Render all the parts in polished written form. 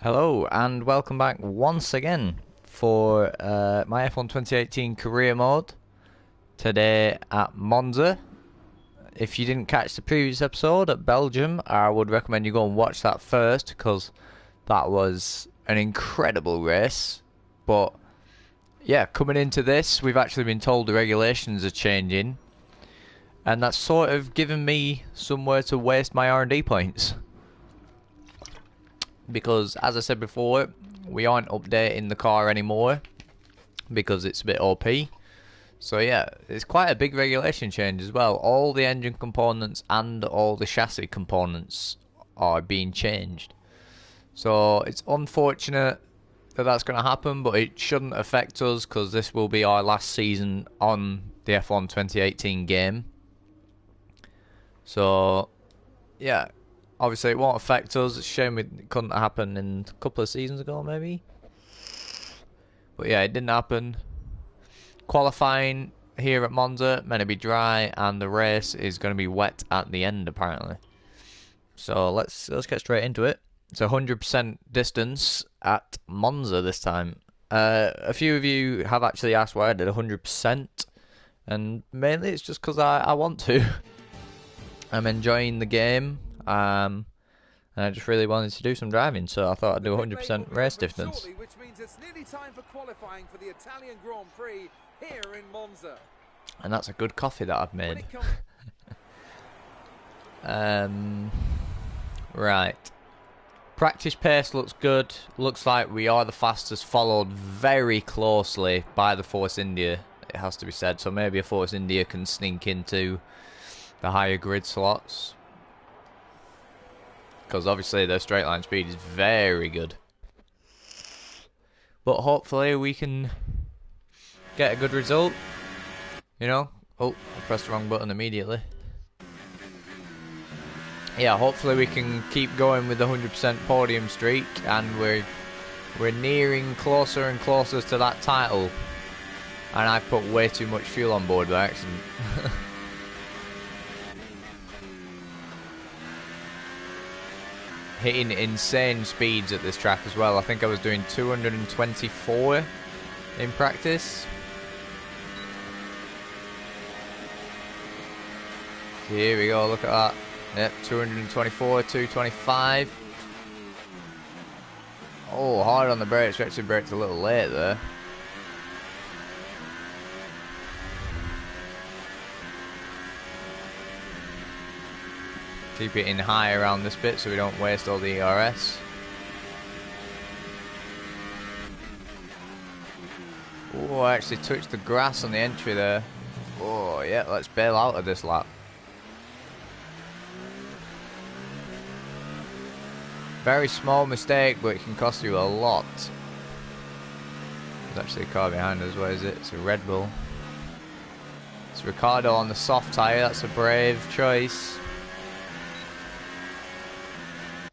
Hello and welcome back once again for my F1 2018 career mode today at Monza. If you didn't catch the previous episode at Belgium, I would recommend you go and watch that first because that was an incredible race. But yeah, coming into this, we've actually been told the regulations are changing, and that's sort of given me somewhere to waste my R&D points. Because, as I said before, we aren't updating the car anymore because it's a bit OP. So yeah, it's quite a big regulation change as well. All the engine components and all the chassis components are being changed. So it's unfortunate that that's going to happen, but it shouldn't affect us because this will be our last season on the F1 2018 game. So yeah. Obviously, it won't affect us. It's a shame it couldn't happen in a couple of seasons ago, maybe. But yeah, it didn't happen. Qualifying here at Monza meant to be dry, and the race is going to be wet at the end, apparently. So let's get straight into it. It's 100% distance at Monza this time. A few of you have actually asked why I did 100%, and mainly it's just because I want to. I'm enjoying the game. And I just really wanted to do some driving, so I thought I'd do 100% race distance. Which means it's nearly time for qualifying for the Italian Grand Prix here in Monza. And that's a good coffee that I've made. Right. Practice pace looks good. Looks like we are the fastest, followed very closely by the Force India, it has to be said. So maybe a Force India can sneak into the higher grid slots, because obviously their straight line speed is very good. But hopefully we can get a good result. You know? Oh, I pressed the wrong button immediately. Yeah, hopefully we can keep going with the 100% podium streak, and we're nearing closer and closer to that title. And I've put way too much fuel on board by accident. Hitting insane speeds at this track as well. I think I was doing 224 in practice. Here we go, look at that. Yep, 224, 225. Oh, hard on the brakes. Actually braked a little late there. Keep it in high around this bit so we don't waste all the ERS. Oh, I actually touched the grass on the entry there. Oh, yeah, let's bail out of this lap. Very small mistake, but it can cost you a lot. There's actually a car behind us. What is it? It's a Red Bull. It's Ricardo on the soft tyre. That's a brave choice.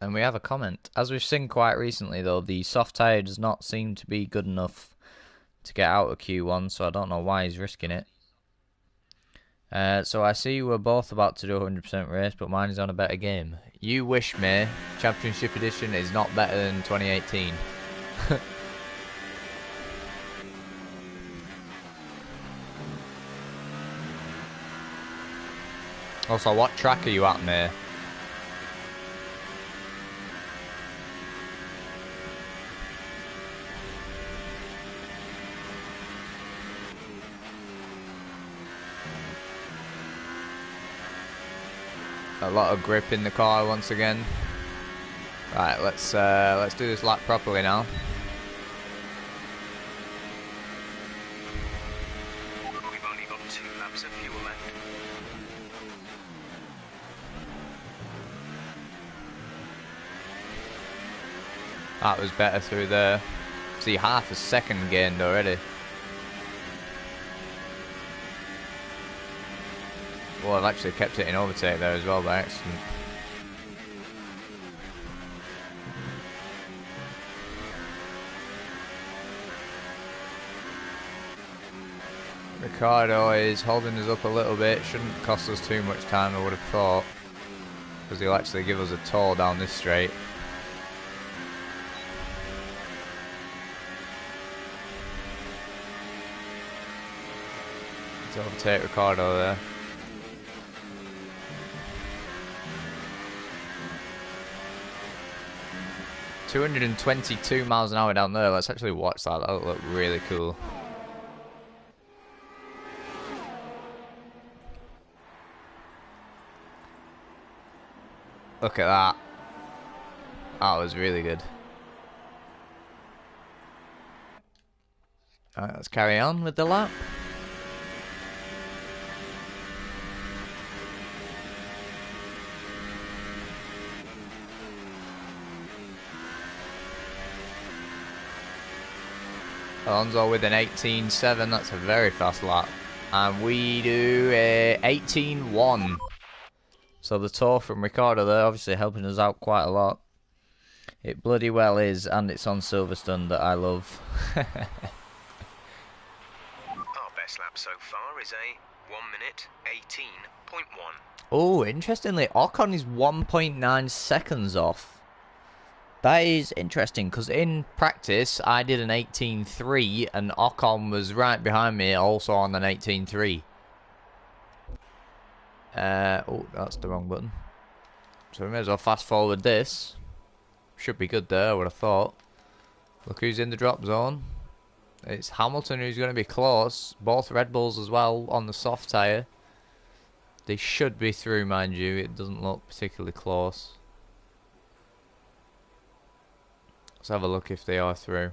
And we have a comment. As we've seen quite recently, though, the soft tyre does not seem to be good enough to get out of Q1, so I don't know why he's risking it. So I see we're both about to do a 100% race, but mine is on a better game. You wish me. Championship Edition is not better than 2018. Also, what track are you at, mate? A lot of grip in the car once again. Right, let's do this lap properly now. We've only got 2 laps of fuel left. That was better through there. See, half a second gained already. Well, I've actually kept it in overtake there as well by accident. Ricardo is holding us up a little bit. Shouldn't cost us too much time, I would have thought, because he'll actually give us a tour down this straight. to overtake Ricardo there. $222 miles an hour down there. Let's actually watch that. That'll look really cool. Look at that. That was really good. Alright, let's carry on with the lap. Alonso with an 18.7, that's a very fast lap. And we do a 18.1. So the tour from Ricardo there, obviously helping us out quite a lot. It bloody well is, and it's on Silverstone that I love. Our best lap so far is a 1 minute 18.1. Oh, interestingly, Ocon is 1.9 seconds off. That is interesting, because in practice, I did an 18.3, and Ocon was right behind me, also on an 18.3. Oh, that's the wrong button. So we may as well fast forward this. Should be good there, I would have thought. Look who's in the drop zone. It's Hamilton who's going to be close. Both Red Bulls as well on the soft tyre. They should be through, mind you. It doesn't look particularly close. Let's have a look if they are through.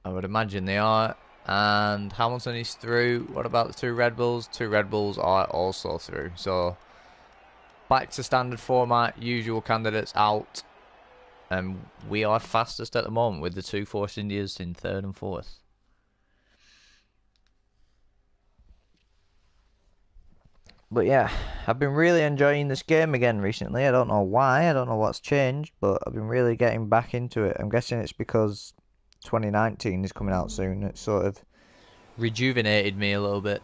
I would imagine they are. And Hamilton is through. What about the two Red Bulls? Two Red Bulls are also through. So, back to standard format. Usual candidates out. And we are fastest at the moment with the two Force Indias in third and fourth. But yeah, I've been really enjoying this game again recently. I don't know why, I don't know what's changed, but I've been really getting back into it. I'm guessing it's because 2019 is coming out soon. It's sort of rejuvenated me a little bit.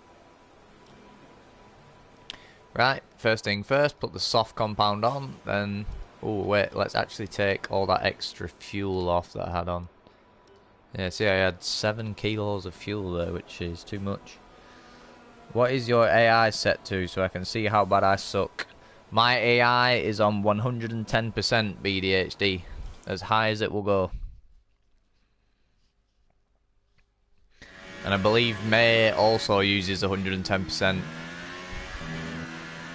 Right, first thing first, put the soft compound on, then... Oh wait, let's actually take all that extra fuel off that I had on. Yeah, see I had 7 kilos of fuel there, which is too much. What is your AI set to, so I can see how bad I suck? My AI is on 110% BDHD, as high as it will go. And I believe May also uses 110%.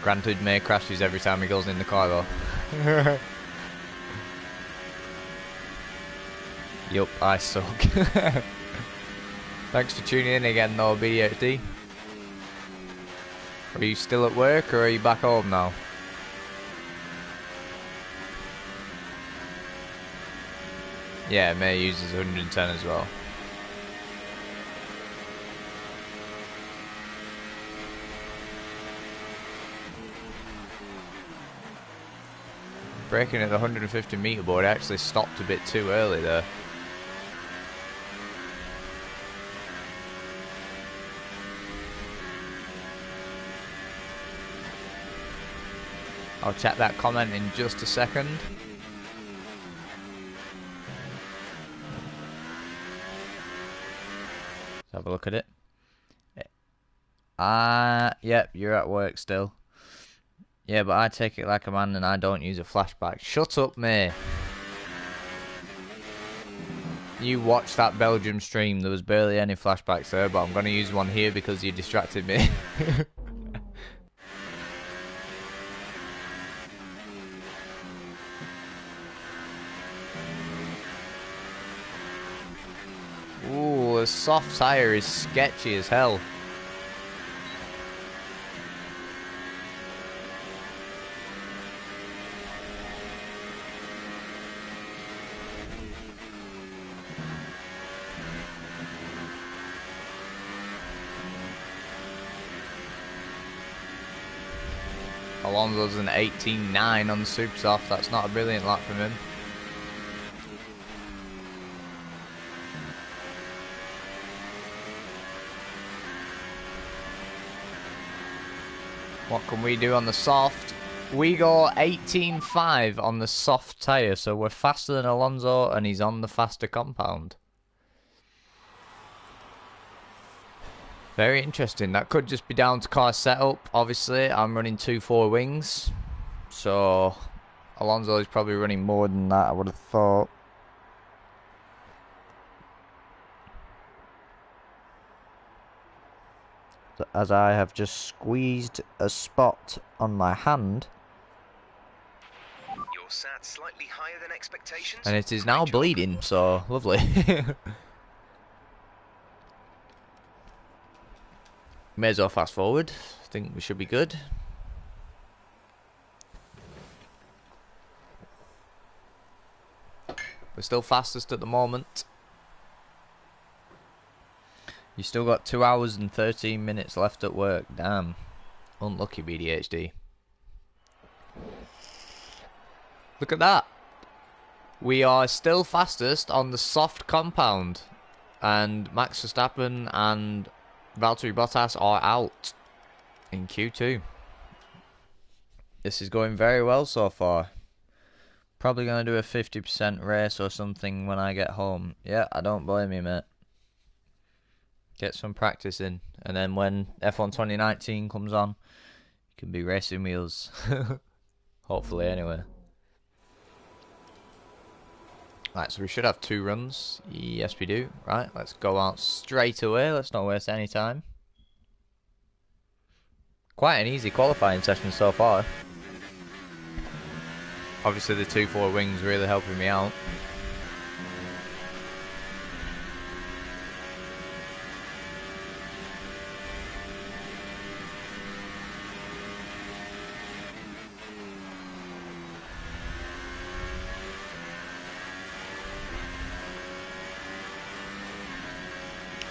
Granted, May crashes every time he goes in the car though. Yup, I suck. Thanks for tuning in again though, BDHD. Are you still at work or are you back home now? Yeah, May uses 110 as well. Braking at the 150 metre board, I actually stopped a bit too early there. I'll check that comment in just a second. Let's have a look at it. Yep, you're at work still. Yeah, but I take it like a man and I don't use a flashback. Shut up, May. You watched that Belgium stream. There was barely any flashbacks there, but I'm going to use one here because you distracted me. Ooh, a soft tyre is sketchy as hell. Alonso's an 18.9 on the super soft. That's not a brilliant lap from him. What can we do on the soft? We go 18.5 on the soft tyre, so we're faster than Alonso and he's on the faster compound. Very interesting. That could just be down to car setup. Obviously, I'm running 2 4 wings. So, Alonso is probably running more than that, I would have thought. As I have just squeezed a spot on my hand. You're sat slightly higher than expectations. And it is now bleeding, so lovely. May as well fast forward. I think we should be good. We're still fastest at the moment. You still got 2 hours and 13 minutes left at work. Damn. Unlucky BDHD. Look at that. We are still fastest on the soft compound. And Max Verstappen and Valtteri Bottas are out in Q2. This is going very well so far. Probably going to do a 50% race or something when I get home. Yeah, I don't blame you, mate. Get some practice in. And then when F1 2019 comes on, you can be racing wheels. Hopefully, anyway. Right, so we should have 2 runs. Yes, we do. Right, let's go out straight away. Let's not waste any time. Quite an easy qualifying session so far. Obviously, the 2 4 wings really helping me out.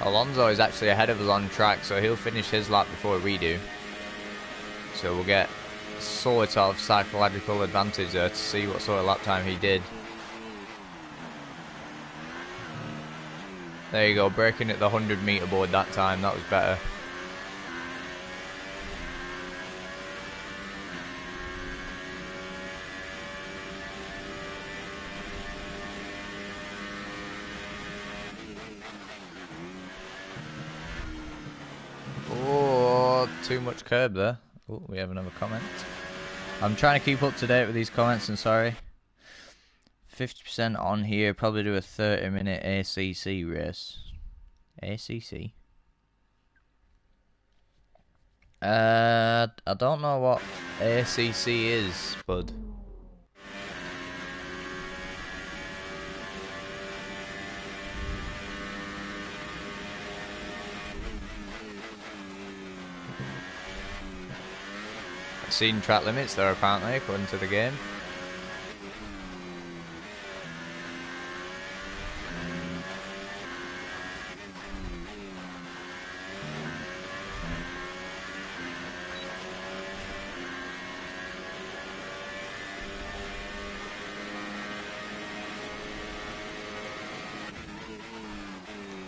Alonso is actually ahead of us on track, so he'll finish his lap before we do. So we'll get sort of psychological advantage there to see what sort of lap time he did. There you go, braking at the 100-meter board that time, that was better. Oh, too much curb there. Oh, we have another comment. I'm trying to keep up to date with these comments, and sorry. 50% on here, probably do a 30-minute ACC race. ACC? I don't know what ACC is, bud. Exceeding track limits there apparently, according to the game.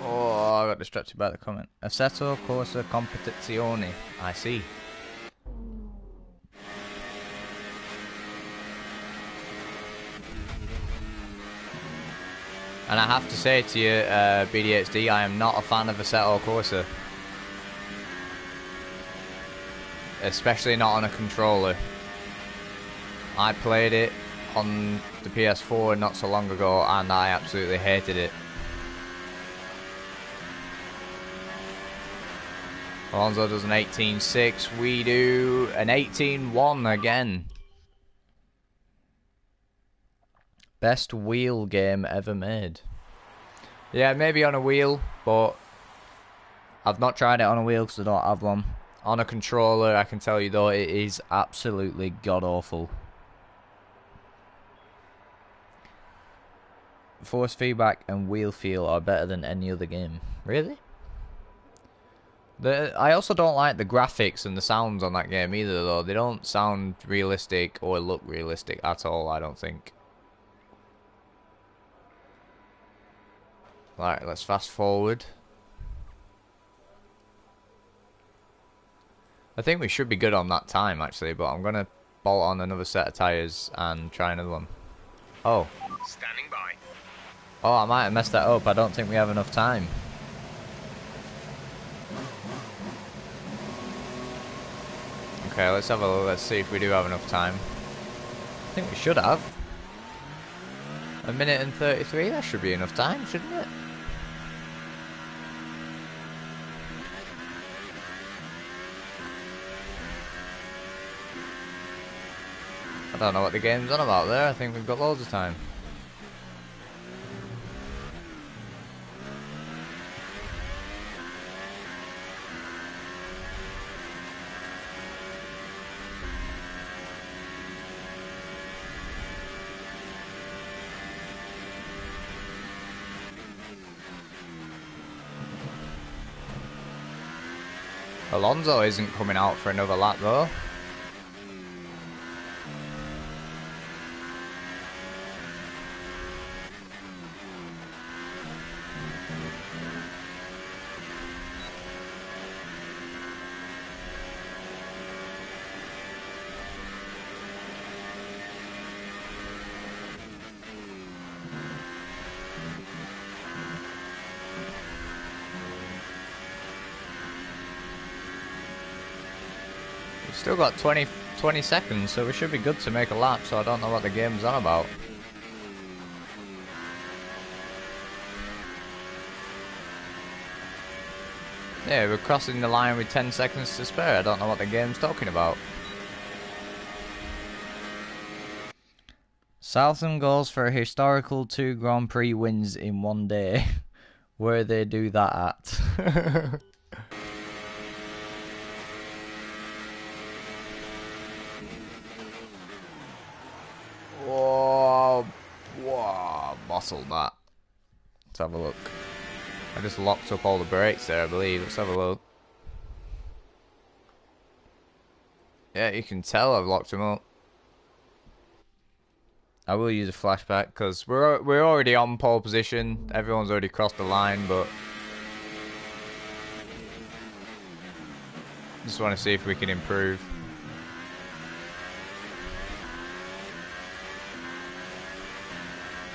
Oh, I got distracted by the comment. Assetto Corsa Competizione. I see. And I have to say to you, BDHD, I am not a fan of Assetto Corsa. Especially not on a controller. I played it on the PS4 not so long ago and I absolutely hated it. Alonso does an 18.6, we do an 18.1 again. Best wheel game ever made. Yeah, maybe on a wheel, but I've not tried it on a wheel because I don't have one. On a controller, I can tell you though, it is absolutely god-awful. Force feedback and wheel feel are better than any other game. Really? I also don't like the graphics and the sounds on that game either though. They don't sound realistic or look realistic at all, I don't think. Right, let's fast forward. I think we should be good on that time actually, but I'm gonna bolt on another set of tyres and try another one. Oh. Standing by. Oh, I might have messed that up. I don't think we have enough time. Okay, let's have a look. Let's see if we do have enough time. I think we should have. 1 minute and 33, that should be enough time, shouldn't it? I don't know what the game's on about there. I think we've got loads of time. Alonso isn't coming out for another lap though. Still got 20 seconds, so we should be good to make a lap, so I don't know what the game's on about. Yeah, we're crossing the line with 10 seconds to spare. I don't know what the game's talking about. Southam goes for a historical 2 Grand Prix wins in one day. Where they do that at. Whoa, bottled that. Let's have a look. I just locked up all the brakes there, I believe. Let's have a look. Yeah, you can tell I've locked them up. I will use a flashback because we're already on pole position. Everyone's already crossed the line, but just want to see if we can improve.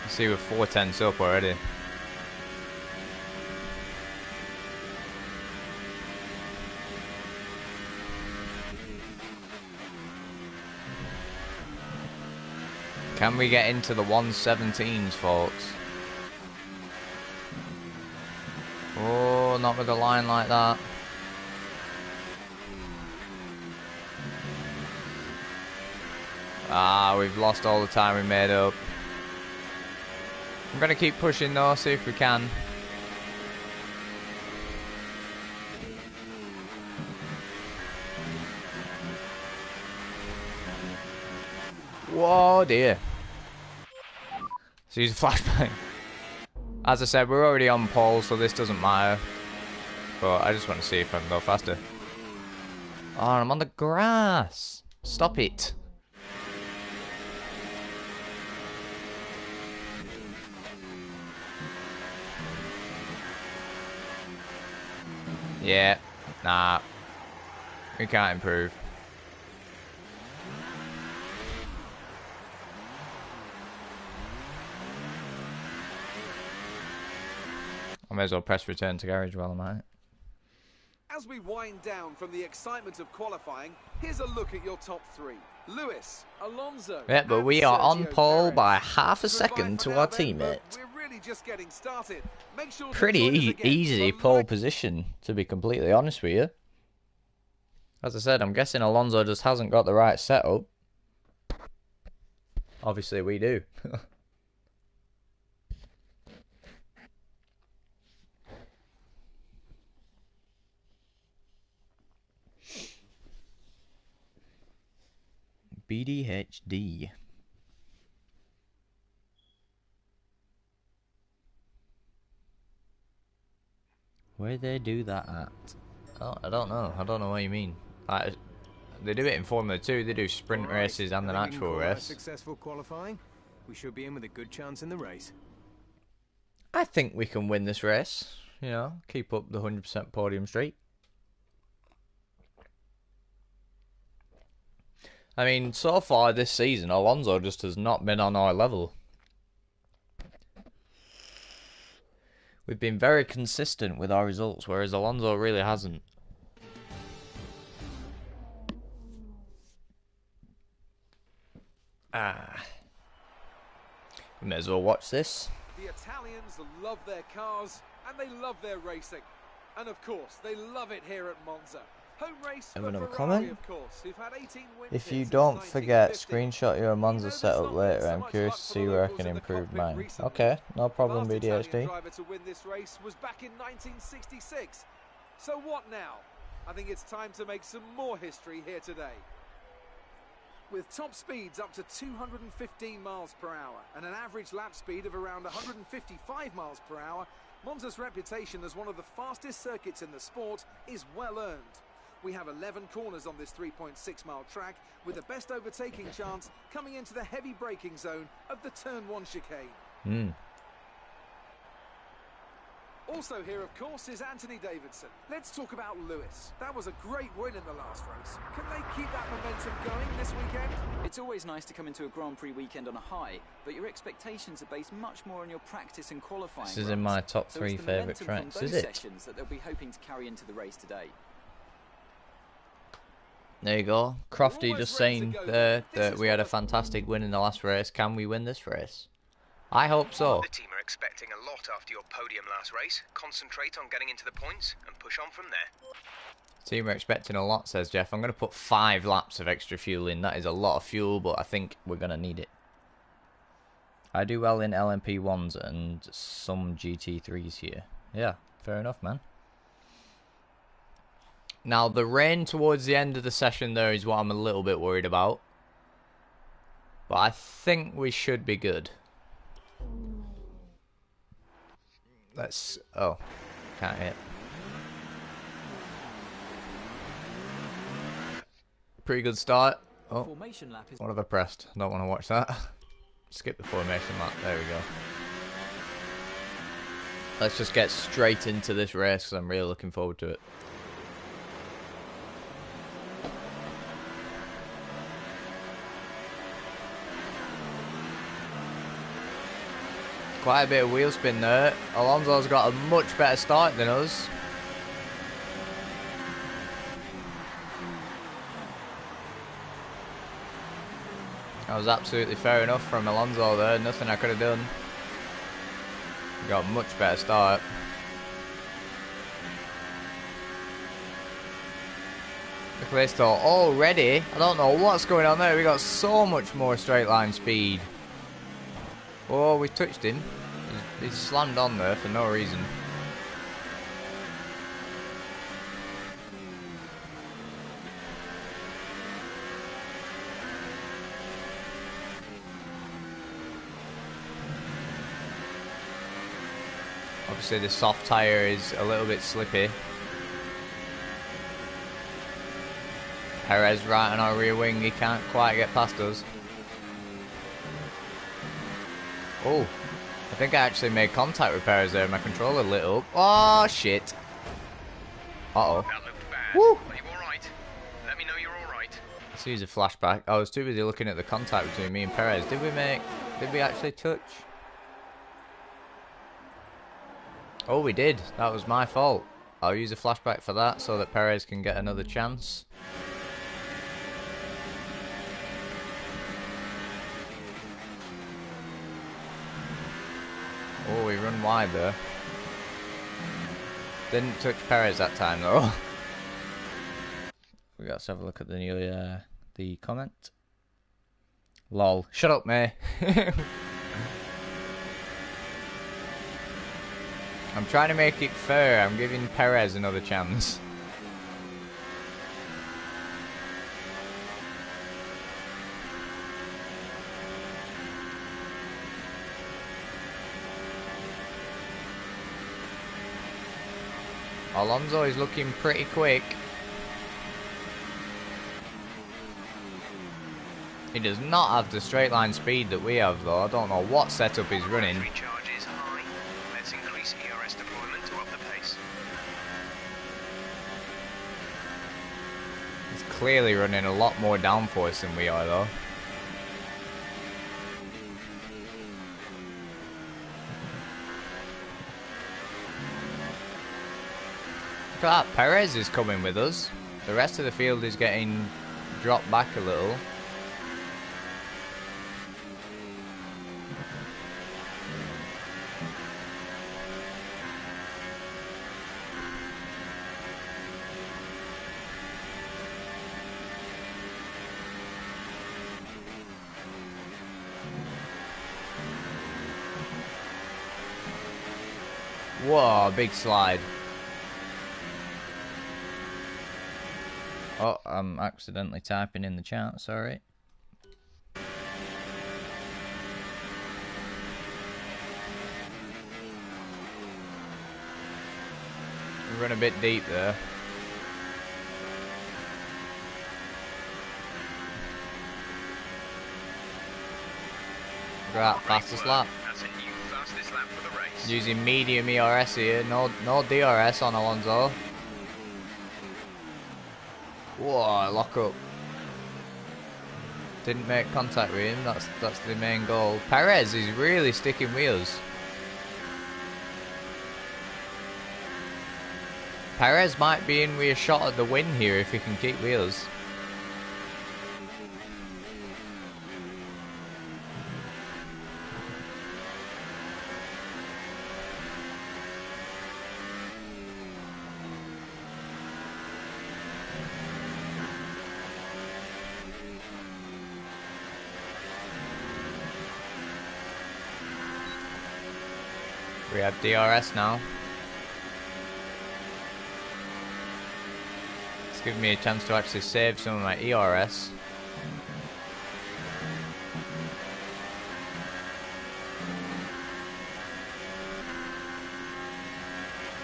See, we're 4 tenths up already. Can we get into the 117s, folks? Oh, not with a line like that. Ah, we've lost all the time we made up. I'm going to keep pushing though, see if we can. Whoa, dear. So use a flashbang. As I said, we're already on pole, so this doesn't matter. But I just want to see if I can go faster. Oh, I'm on the grass. Stop it. Yeah, nah. We can't improve. I may as well press return to garage while I'm at it. As we wind down from the excitement of qualifying, here's a look at your top 3. Lewis, Alonso. Yeah, but we are on Sergio pole Perez. by half a Goodbye second for to now our then, but teammate. we're really just getting started. Make sure to Pretty join us again easy for pole position, to be completely honest with you. As I said, I'm guessing Alonso just hasn't got the right setup. Obviously, we do. BDHD. Where they do that at? Oh, I don't know. I don't know what you mean. They do it in Formula 2. They do sprint races and an actual race. Successful qualifying. We should be in with a good chance in the race. I think we can win this race. You know, keep up the 100% podium streak. I mean, so far this season, Alonso just has not been on our level. We've been very consistent with our results, whereas Alonso really hasn't. We may as well watch this. The Italians love their cars and they love their racing. And of course, they love it here at Monza. Home race Have for another Ferrari, comment? of course, who've had 18 wins If here you since don't forget, 1950. screenshot your You Monza know there's setup not been later. so I'm much curious luck to for see the where I locals can in the improve cockpit mine. recently. Okay, no The problem, last Italian BDHD. driver to win this race was back in 1966. So what now? I think it's time to make some more history here today. With top speeds up to 215 miles per hour and an average lap speed of around 155 miles per hour, Monza's reputation as one of the fastest circuits in the sport is well earned. We have 11 corners on this 3.6-mile track, with the best overtaking chance coming into the heavy braking zone of the Turn 1 chicane. Also here, of course, is Anthony Davidson. Let's talk about Lewis. That was a great win in the last race. Can they keep that momentum going this weekend? It's always nice to come into a Grand Prix weekend on a high, but your expectations are based much more on your practice and qualifying. This is in my top 3 favourite tracks, is it? Sessions that they'll be hoping to carry into the race today. There you go. Crofty just saying there that we had a fantastic win in the last race. Can we win this race? I hope so. The team are expecting a lot after your podium last race. Concentrate on getting into the points and push on from there. Team are expecting a lot, says Jeff. I'm going to put 5 laps of extra fuel in. That is a lot of fuel, but I think we're going to need it. I do well in LMP1s and some GT3s here. Yeah, fair enough, man. Now, the rain towards the end of the session there is what I'm a little bit worried about. But I think we should be good. Let's... Oh, can't hit. Pretty good start. Oh, what have I pressed? I don't want to watch that. Skip the formation lap. There we go. Let's just get straight into this race because I'm really looking forward to it. Quite a bit of wheel spin there. Alonso's got a much better start than us. That was absolutely fair enough from Alonso there. Nothing I could have done. Got a much better start. Look at this though. Already, I don't know what's going on there. We got so much more straight line speed. Oh, we touched him. He's slammed on there for no reason. Obviously the soft tyre is a little bit slippy. Perez right on our rear wing, he can't quite get past us. Oh, I think I actually made contact with Perez there. My controller lit up. Oh, shit. Uh-oh. That looked bad. Woo! Are you alright? Let me know you're alright. Let's use a flashback. I was too busy looking at the contact between me and Perez. Did we actually touch? Oh, we did. That was my fault. I'll use a flashback for that so that Perez can get another chance. Oh, we run wide there. Didn't touch Perez that time though. We got to have a look at the comment. Lol. Shut up, mate. I'm trying to make it fair. I'm giving Perez another chance. Alonso is looking pretty quick. He does not have the straight line speed that we have though. I don't know what setup he's running. Recharge is high. Let's increase ERS deployment to up the pace. He's clearly running a lot more downforce than we are though. Look at that, Perez is coming with us. The rest of the field is getting dropped back a little. Whoa, big slide. Oh, I'm accidentally typing in the chat, sorry. We run a bit deep there. Look at that, fastest lap. That's a new fastest lap for the race. Using medium ERS here, no DRS on Alonso. Whoa, lock up. Didn't make contact with him, that's the main goal. Perez is really sticking with us. Perez might be in with a shot at the win here if he can keep with us. We have DRS now. It's giving me a chance to actually save some of my ERS.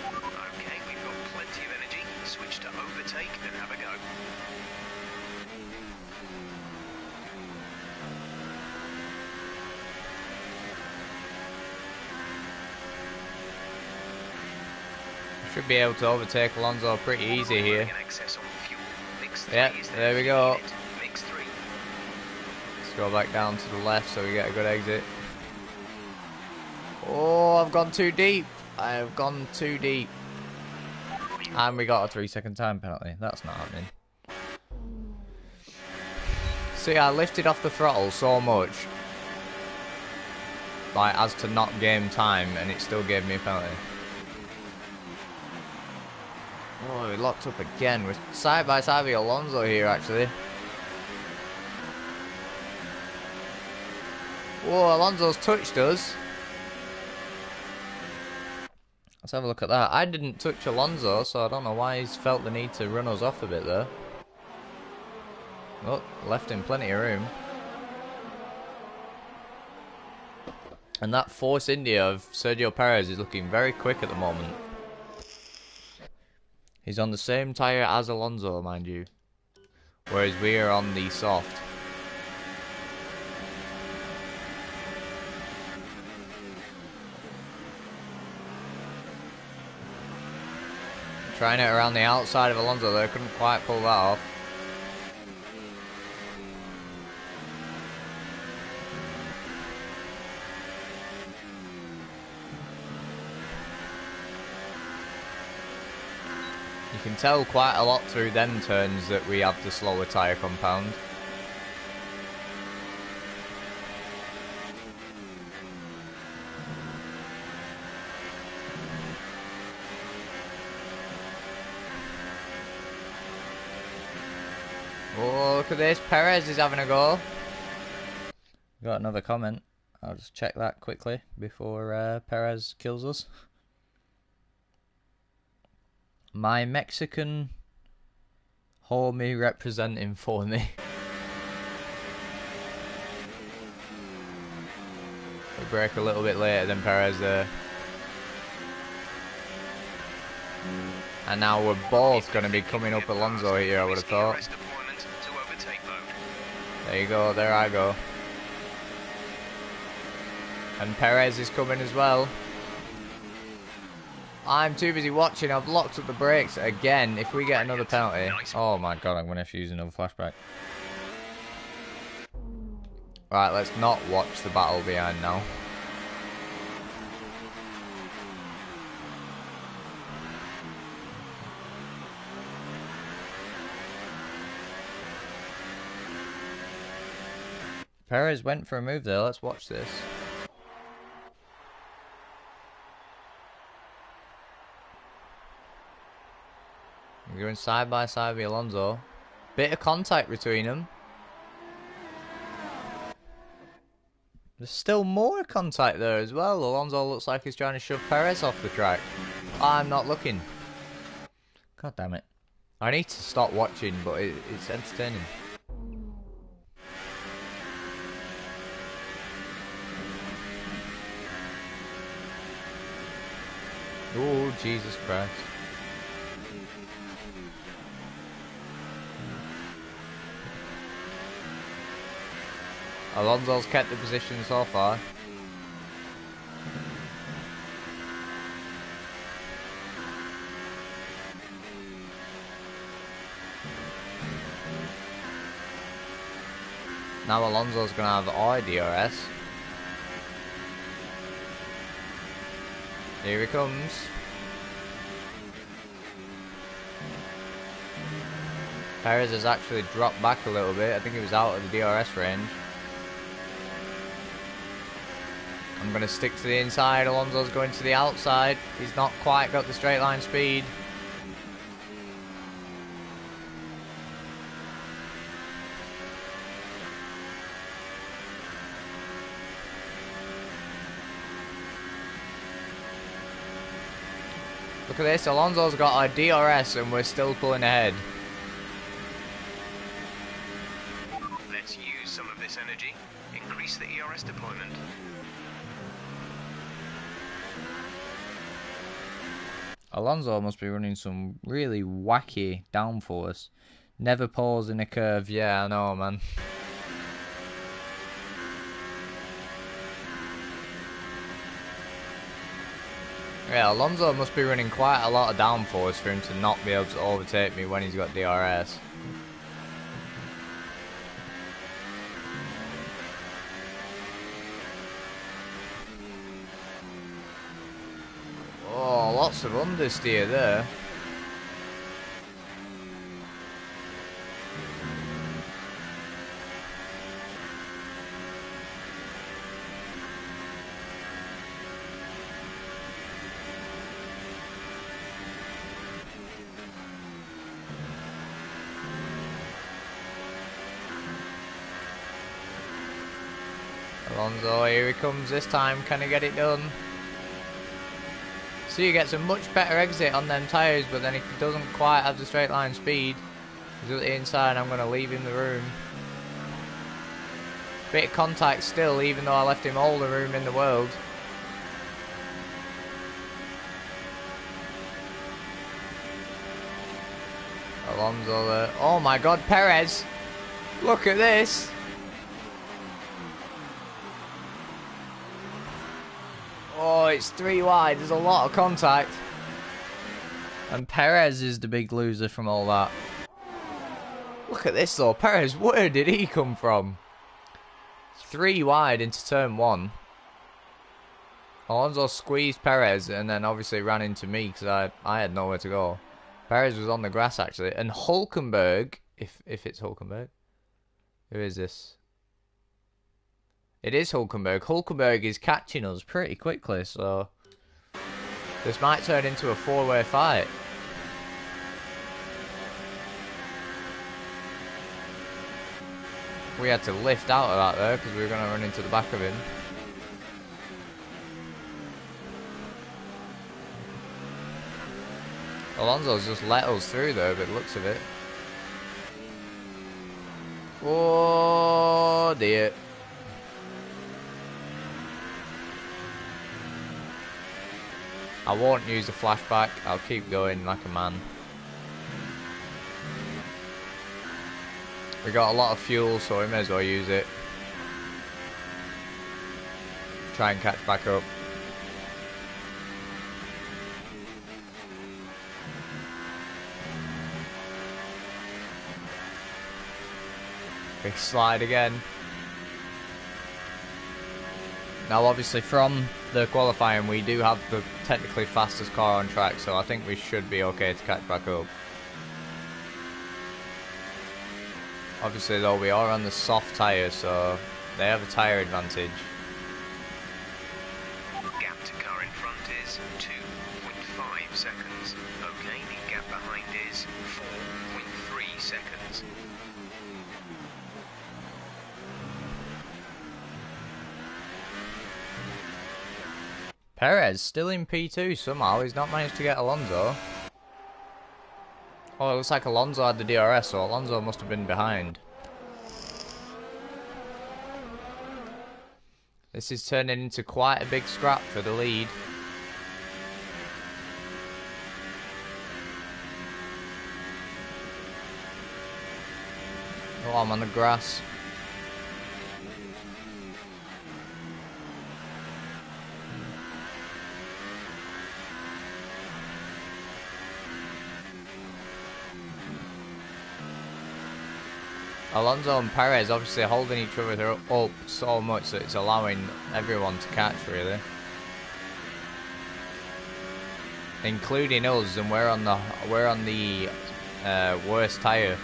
Okay, we've got plenty of energy. Switch to overtake and have a go. Should be able to overtake Alonso pretty easy here. An excess on fuel. Mix 3 Yep, is there we fuel go. unit. Mix 3. Let's go back down to the left so we get a good exit. Oh, I've gone too deep. I have gone too deep. And we got a 3-second time penalty. That's not happening. See, I lifted off the throttle so much, like as to not game time, and it still gave me a penalty. Oh, we locked up again. We're side by side with Alonso here, actually. Whoa, Alonso's touched us. Let's have a look at that. I didn't touch Alonso, so I don't know why he's felt the need to run us off a bit there. Oh, left him plenty of room. And that Force India of Sergio Perez is looking very quick at the moment. He's on the same tyre as Alonso, mind you. Whereas we are on the soft. Trying it around the outside of Alonso there, couldn't quite pull that off. You can tell quite a lot through them turns that we have the slower tyre compound. Oh, look at this. Perez is having a go. Got another comment. I'll just check that quickly before Perez kills us. My Mexican homie representing for me. We break a little bit later than Perez there. And now we're both going to be coming up Alonso here, I would have thought. There you go, there I go. And Perez is coming as well. I'm too busy watching, I've locked up the brakes again. If we get another penalty. Oh my god, I'm going to have to use another flashback. Right, let's not watch the battle behind now. Perez went for a move there, let's watch this. We're going side by side with Alonso. Bit of contact between them. There's still more contact there as well. Alonso looks like he's trying to shove Perez off the track. I'm not looking. God damn it. I need to stop watching, but it's entertaining. Oh, Jesus Christ. Alonso's kept the position so far. Now Alonso's going to have IDRS. Here he comes. Perez has actually dropped back a little bit. I think he was out of the DRS range. I'm going to stick to the inside. Alonso's going to the outside. He's not quite got the straight line speed. Look at this, Alonso's got a DRS and we're still pulling ahead. Let's use some of this energy. Increase the ERS deployment. Alonso must be running some really wacky downforce. Never pause in a curve. Yeah, I know, man. Yeah, Alonso must be running quite a lot of downforce for him to not be able to overtake me when he's got DRS. Oh, lots of understeer there. Alonso, here he comes this time. Can he get it done? So he gets a much better exit on them tyres, but then he doesn't quite have the straight line speed. He's at the inside. I'm going to leave him the room. Bit of contact still, even though I left him all the room in the world. Alonso there. Oh my God, Perez! Look at this! Oh, it's 3 wide. There's a lot of contact. And Perez is the big loser from all that. Look at this though. Perez, where did he come from? 3 wide into turn 1. Alonso squeezed Perez and then obviously ran into me because I had nowhere to go. Perez was on the grass actually. And Hulkenberg, if it's Hulkenberg. Who is this? It is Hulkenberg. Hulkenberg is catching us pretty quickly, so this might turn into a 4-way fight. We had to lift out of that there because we were going to run into the back of him. Alonso's just let us through there, but looks of it. Oh dear. I won't use the flashback, I'll keep going like a man. We got a lot of fuel, so we may as well use it. Try and catch back up. Big slide again. Now obviously from the qualifying we do have the technically fastest car on track, so I think we should be okay to catch back up. Obviously though we are on the soft tyres, so they have a tyre advantage. Gap to car in front is 2.5 seconds. Okay, the gap behind is 4.3 seconds. Perez still in P2 somehow. He's not managed to get Alonso. Oh, it looks like Alonso had the DRS, so Alonso must have been behind. This is turning into quite a big scrap for the lead. Oh, I'm on the grass. Alonso and Perez obviously holding each other up so much that it's allowing everyone to catch, really, including us, and we're on the worst tyre.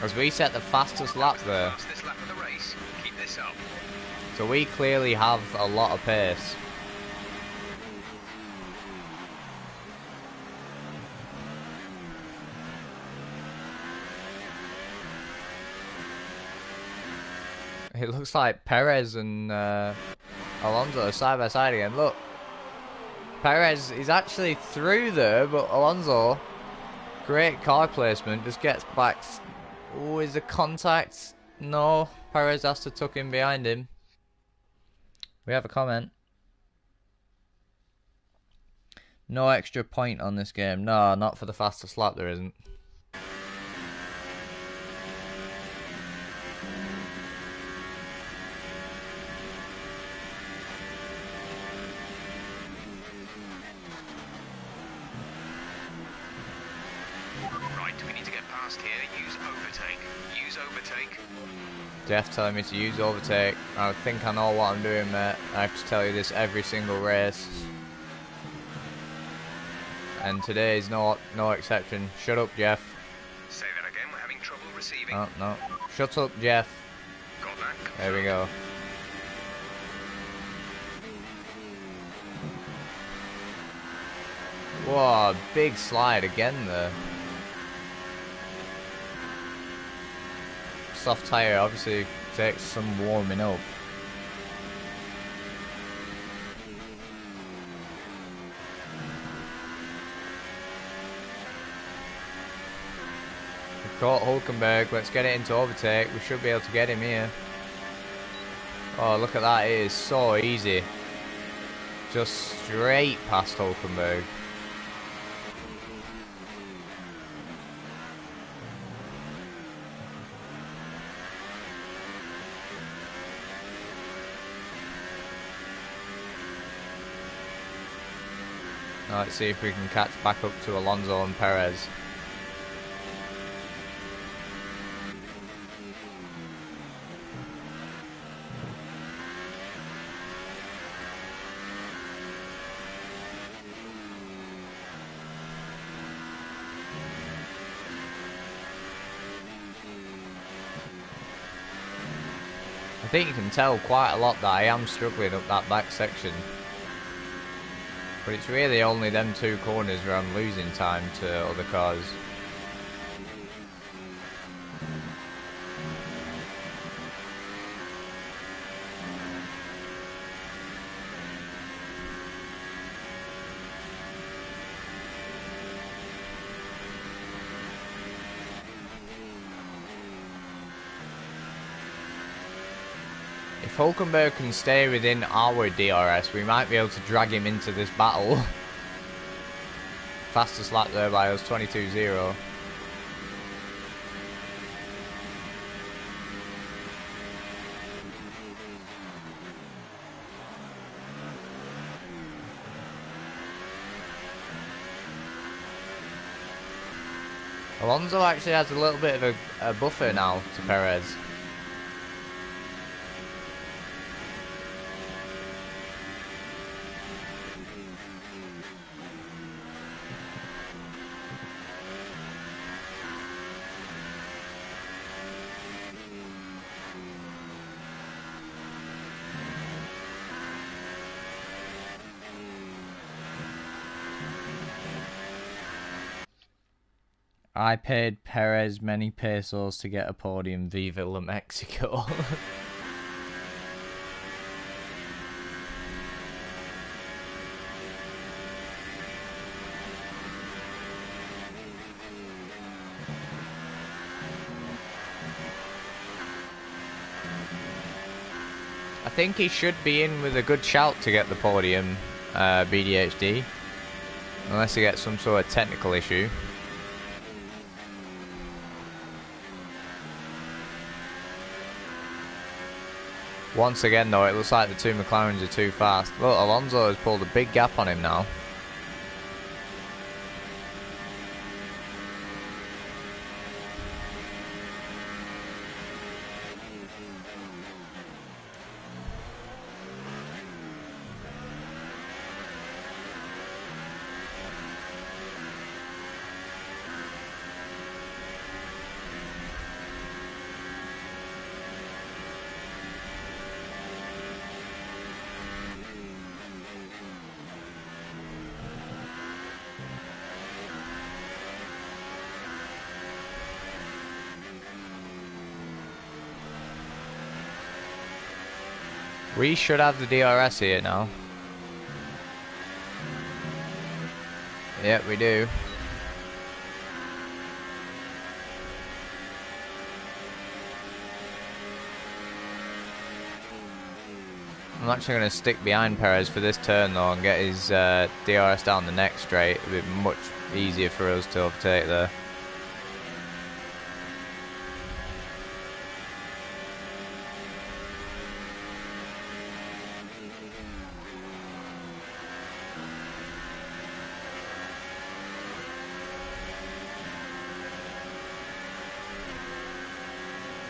As we set the fastest lap there. Fastest lap of the race. Keep this up. So we clearly have a lot of pace. It looks like Perez and Alonso are side by side again. Look. Perez is actually through there, but Alonso, great car placement, just gets back. Oh, is the contact? No. Perez has to tuck in behind him. We have a comment. No extra point on this game. No, not for the fastest lap, there isn't. Jeff telling me to use overtake. I think I know what I'm doing, mate. I have to tell you this every single race. And today is no exception. Shut up, Jeff. Say that again, we're having trouble receiving. Oh, no. Shut up, Jeff. Got that? There we go. Whoa, big slide again there. Soft tyre obviously takes some warming up. We've caught Hulkenberg. Let's get it into overtake. We should be able to get him here. Oh, look at that. It is so easy. Just straight past Hulkenberg. Now let's see if we can catch back up to Alonso and Perez. I think you can tell quite a lot that I am struggling up that back section. But it's really only them two corners where I'm losing time to other cars. If Hulkenberg can stay within our DRS, we might be able to drag him into this battle. Fastest lap there by us, 22.0. Alonso actually has a little bit of a buffer now to Perez. I paid Perez many pesos to get a podium. Viva la Mexico. I think he should be in with a good shout to get the podium, BDHD. Unless he gets some sort of technical issue. Once again though, it looks like the two McLarens are too fast. Look, Alonso has pulled a big gap on him now. We should have the DRS here now. Yep, we do. I'm actually going to stick behind Perez for this turn though and get his DRS down the next straight. It'll be much easier for us to overtake there.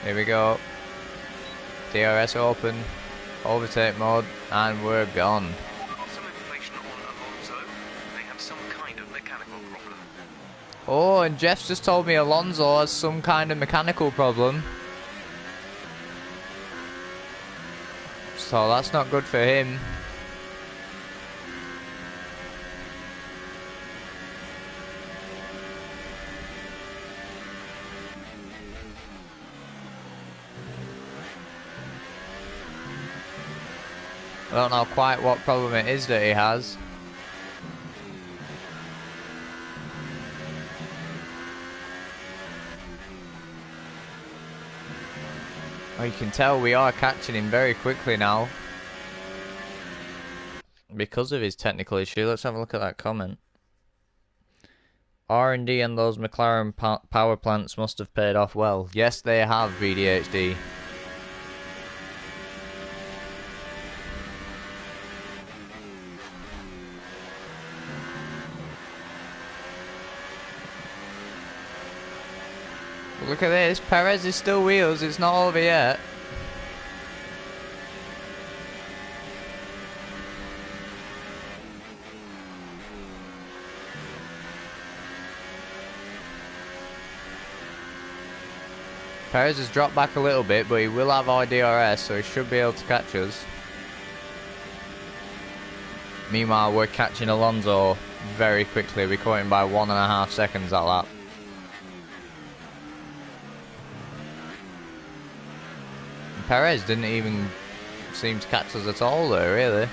Here we go. DRS open. Overtake mode. And we're gone. Some information on Alonso. They have some kind of mechanical problem. Oh, and Jeff's just told me Alonso has some kind of mechanical problem. So that's not good for him. I don't know quite what problem it is that he has. Oh, you can tell we are catching him very quickly now. Because of his technical issue. Let's have a look at that comment. R&D and those McLaren power plants must have paid off well. Yes, they have, VDHD. Look at this, Perez is still wheels, it's not over yet. Perez has dropped back a little bit, but he will have our DRS, so he should be able to catch us. Meanwhile, we're catching Alonso very quickly. We caught him by 1.5 seconds that lap. Perez didn't even seem to catch us at all though, really.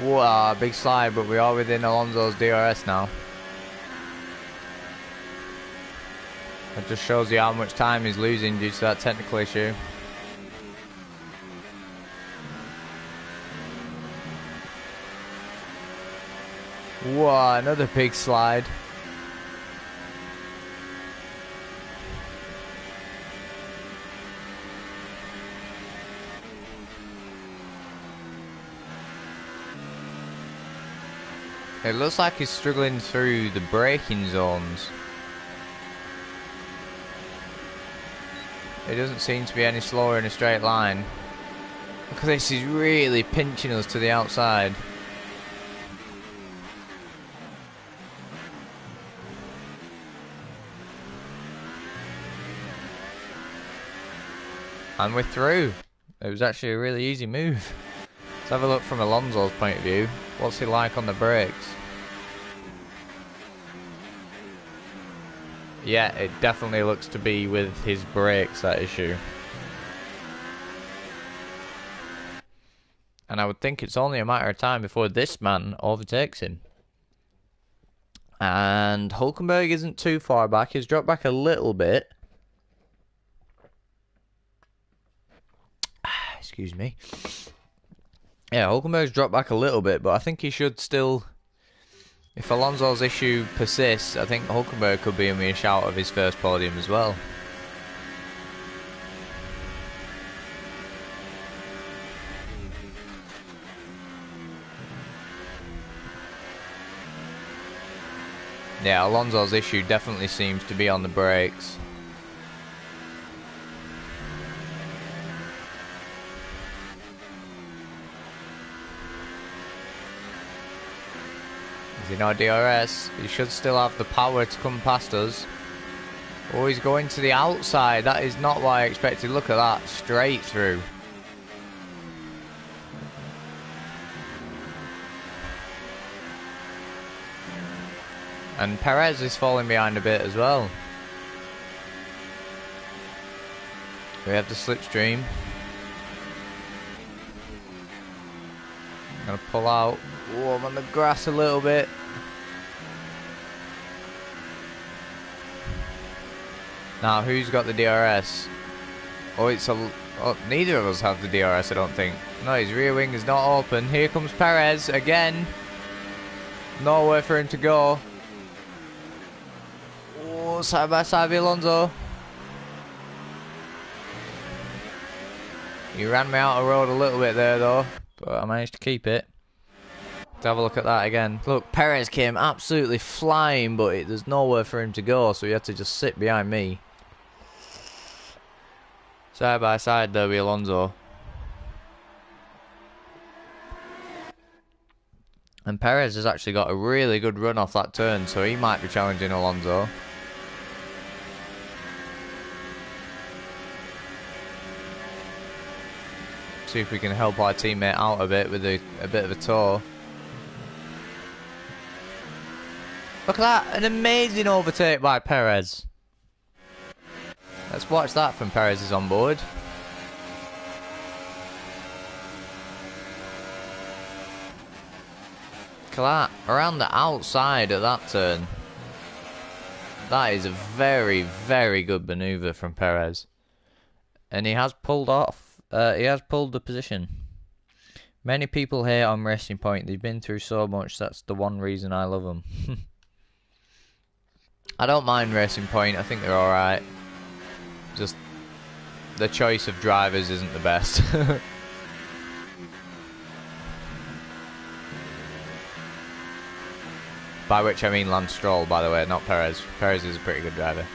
Wow, big slide, but we are within Alonso's DRS now. That just shows you how much time he's losing due to that technical issue. Wow, another big slide. It looks like he's struggling through the braking zones. It doesn't seem to be any slower in a straight line. Look at this, he's really pinching us to the outside. And we're through. It was actually a really easy move. Let's have a look from Alonso's point of view. What's he like on the brakes? Yeah, it definitely looks to be with his brakes, that issue. And I would think it's only a matter of time before this man overtakes him. And Hulkenberg isn't too far back. He's dropped back a little bit. Excuse me. Yeah, Hulkenberg's dropped back a little bit, but I think he should still... If Alonso's issue persists, I think Hulkenberg could be in me a shout of his first podium as well. Yeah, Alonso's issue definitely seems to be on the brakes. Is he not DRS? He should still have the power to come past us. Oh, he's going to the outside. That is not what I expected. Look at that. Straight through. And Perez is falling behind a bit as well. We have the slipstream. I'm going to pull out. Oh, I'm on the grass a little bit. Now, who's got the DRS? Oh, it's a... Oh, neither of us have the DRS, I don't think. No, his rear wing is not open. Here comes Perez again. Nowhere for him to go. Oh, side by side with Alonso. He ran me out of road a little bit there, though. But I managed to keep it. Let's have a look at that again. Look, Perez came absolutely flying, but there's nowhere for him to go, so he had to just sit behind me. Side by side there with Alonso. And Perez has actually got a really good run off that turn, so he might be challenging Alonso. See if we can help our teammate out a bit with a bit of a tow. Look at that, an amazing overtake by Perez. Let's watch that from Perez's on board. Look at that, around the outside at that turn. That is a very, very good manoeuvre from Perez. And he has pulled off, he has pulled the position. Many people hate on Racing Point, they've been through so much, that's the one reason I love them. I don't mind Racing Point, I think they're alright. Just the choice of drivers isn't the best. By which I mean Lance Stroll, by the way, not Perez. Perez is a pretty good driver.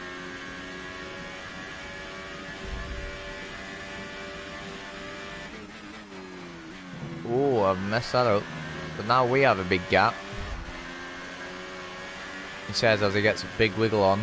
Oh, I've messed that up. But now we have a big gap. He says as he gets a big wiggle on.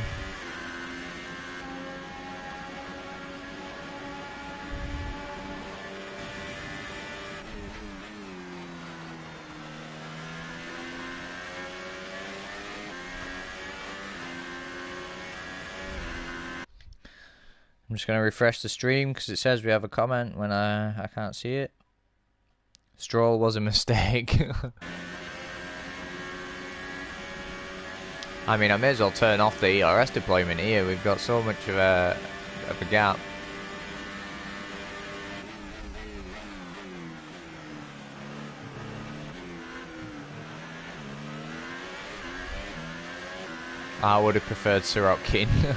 I'm just going to refresh the stream because it says we have a comment when I can't see it. Stroll was a mistake. I mean, I may as well turn off the ERS deployment here. We've got so much of a gap. I would have preferred Sirotkin.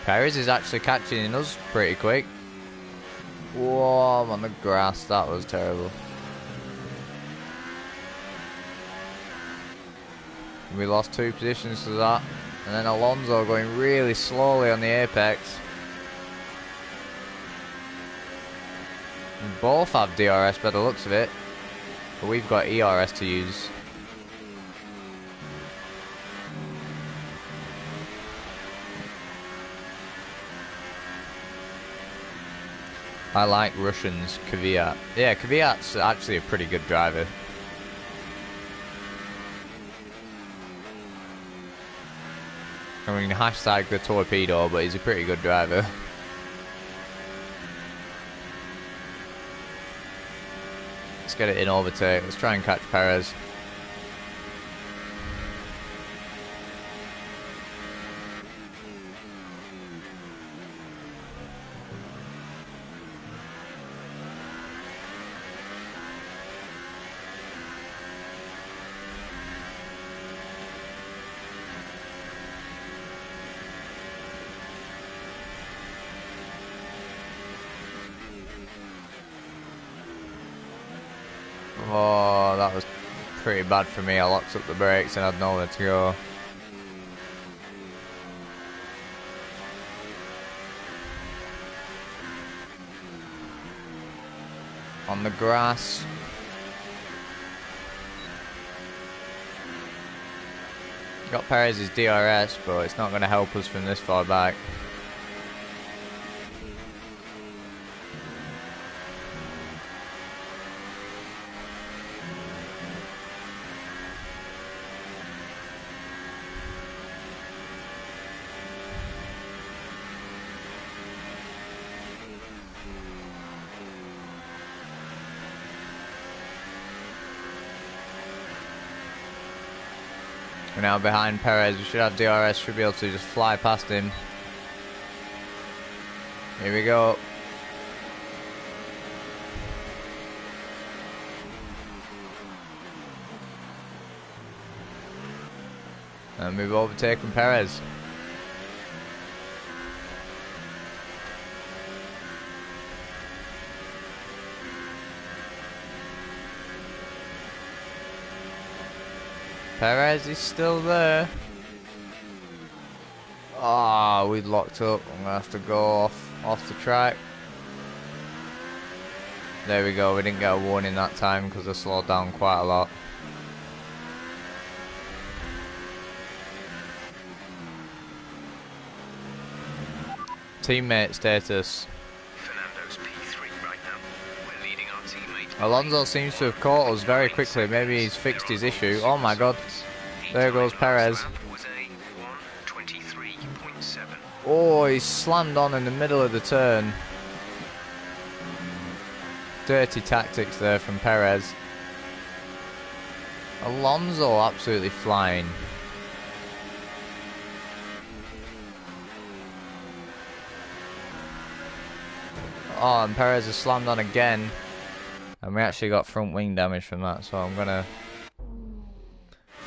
Perez is actually catching us pretty quick. Whoa, I'm on the grass. That was terrible. We lost 2 positions to that. And then Alonso going really slowly on the apex. We both have DRS by the looks of it. But we've got ERS to use. I like Russians, Kvyat. Yeah, Kvyat's actually a pretty good driver. I mean, hashtag the torpedo, but he's a pretty good driver. Let's get it in overtake. Let's try and catch Perez. Oh, that was pretty bad for me. I locked up the brakes and had nowhere to go. On the grass. Got Perez's DRS, but it's not going to help us from this far back. We're now behind Perez. We should have DRS. Should be able to just fly past him. Here we go. And we've overtaken Perez. Perez is still there. Ah, we locked up. I'm gonna have to go off the track. There we go. We didn't get a warning that time because I slowed down quite a lot. Teammate status. Fernando's P3 right now. We're leading our teammate. Alonso seems to have caught us very quickly. Maybe he's fixed his issue. Oh my god. There goes Perez. Oh, he's slammed on in the middle of the turn. Dirty tactics there from Perez. Alonso absolutely flying. Oh, and Perez has slammed on again. And we actually got front wing damage from that, so I'm gonna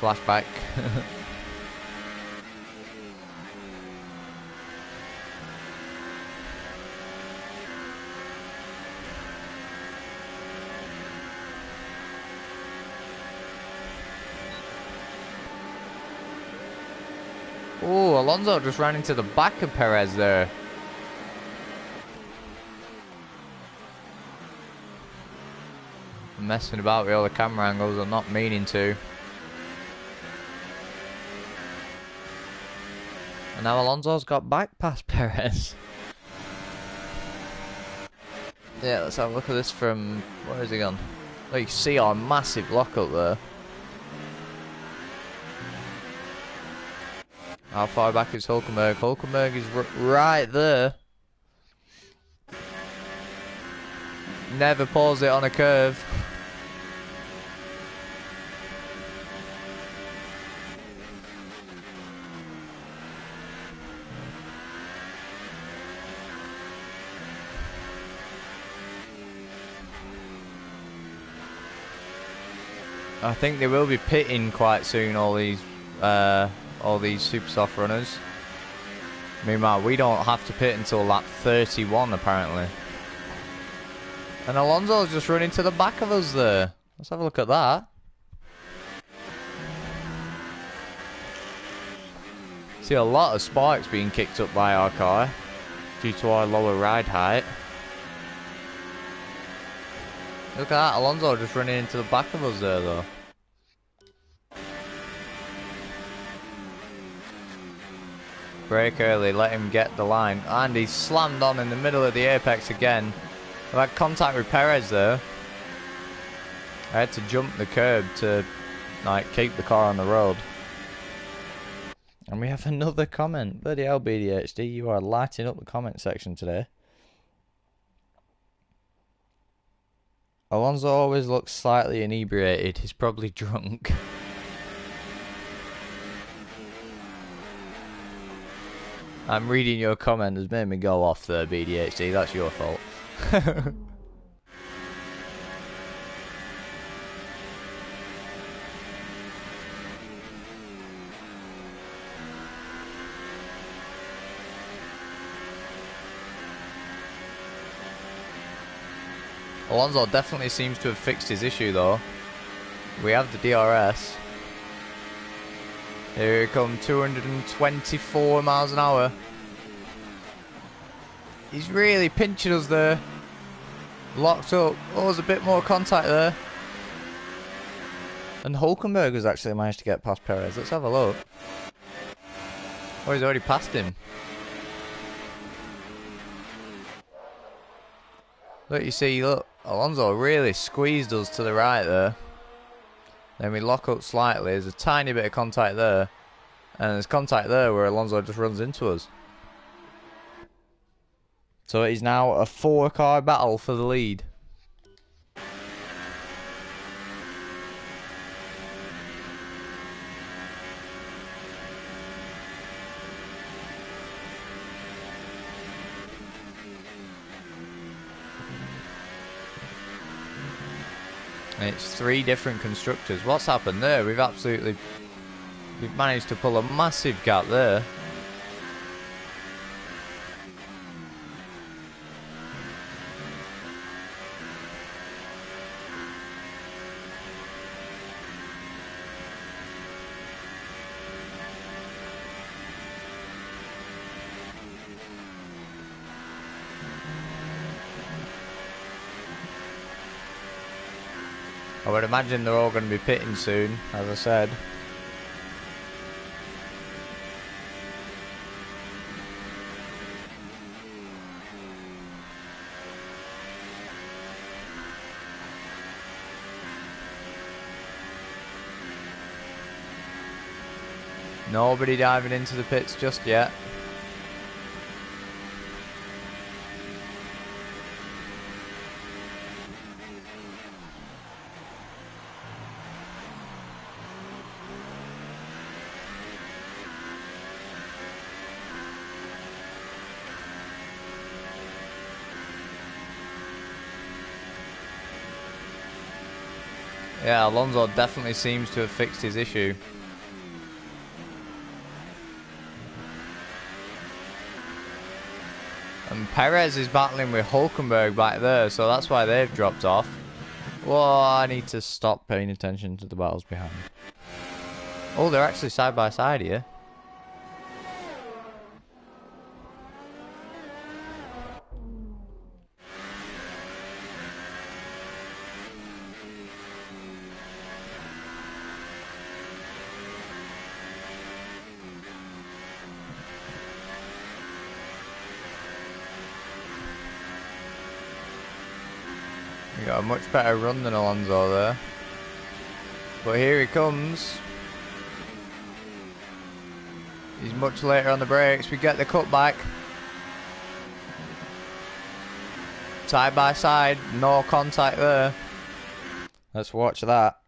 flashback. Oh, Alonso just ran into the back of Perez there. I'm messing about with all the camera angles, I'm not meaning to. And now Alonso's got back past Perez. Yeah, let's have a look at this from... Where has he gone? Oh, you can see our massive lock up there. How far back is Hulkenberg? Hulkenberg is right there. Never paused it on a curve. I think they will be pitting quite soon, all these super soft runners. Meanwhile, we don't have to pit until lap 31 apparently. And Alonso's just running to the back of us there. Let's have a look at that. See a lot of sparks being kicked up by our car due to our lower ride height. Look at that, Alonso just running into the back of us there though. Brake early, let him get the line. And he slammed on in the middle of the apex again. I've had contact with Perez there. I had to jump the curb to like keep the car on the road. And we have another comment. Bloody hell, BDHD, you are lighting up the comment section today. Alonso always looks slightly inebriated. He's probably drunk. I'm reading your comment. Has made me go off there, BDHD. That's your fault. Alonso definitely seems to have fixed his issue though. We have the DRS. Here it comes, 224 miles an hour. He's really pinching us there. Locked up. Oh, there's a bit more contact there. And Hulkenberg has actually managed to get past Perez. Let's have a look. Oh, he's already passed him. Look, you see, look, Alonso really squeezed us to the right there. Then we lock up slightly. There's a tiny bit of contact there. And there's contact there where Alonso just runs into us. So it is now a 4-car battle for the lead. And it's 3 different constructors. What's happened there? We've managed to pull a massive gap there. I would imagine they're all going to be pitting soon, as I said. Nobody diving into the pits just yet. Yeah, Alonso definitely seems to have fixed his issue. And Perez is battling with Hulkenberg back there, so that's why they've dropped off. Whoa, I need to stop paying attention to the battles behind. Oh, they're actually side by side here. We got a much better run than Alonso there. But here he comes. He's much later on the brakes. We get the cutback. Side by side, no contact there. Let's watch that.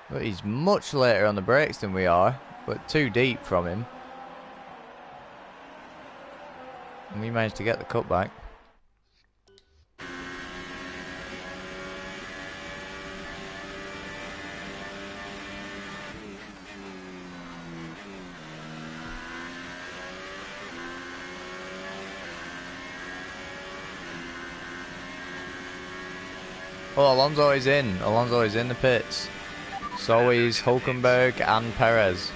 But he's much later on the brakes than we are, but too deep from him. And we managed to get the cutback. Oh, Alonso is in. Alonso is in the pits. So is Hulkenberg and Perez.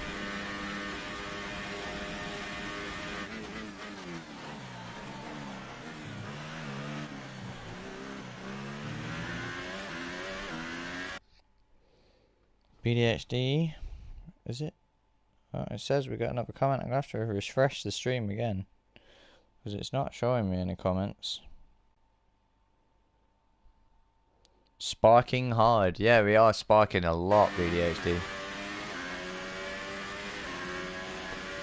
BDHD, is it? Oh, it says we got another comment. I'm going to have to refresh the stream again, because it's not showing me any comments. Sparking hard. Yeah, we are sparking a lot, BDHD.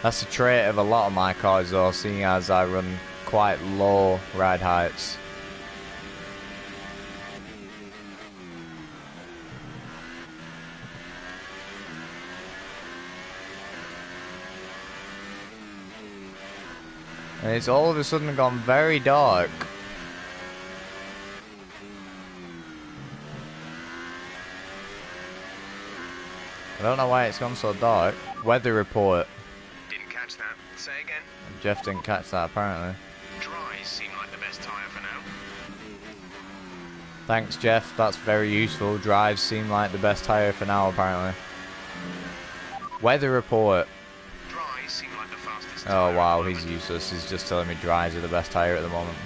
That's a trait of a lot of my cars though, seeing as I run quite low ride heights. And it's all of a sudden gone very dark. I don't know why it's gone so dark. Weather report. Didn't catch that. Say again. Jeff didn't catch that apparently. Dries seem like the best tyre for now. Thanks Jeff, that's very useful. Drives seem like the best tyre for now apparently. Weather report. Dries seem like the fastest Oh tyre wow, at the he's moment. useless. He's just telling me dries are the best tyre at the moment.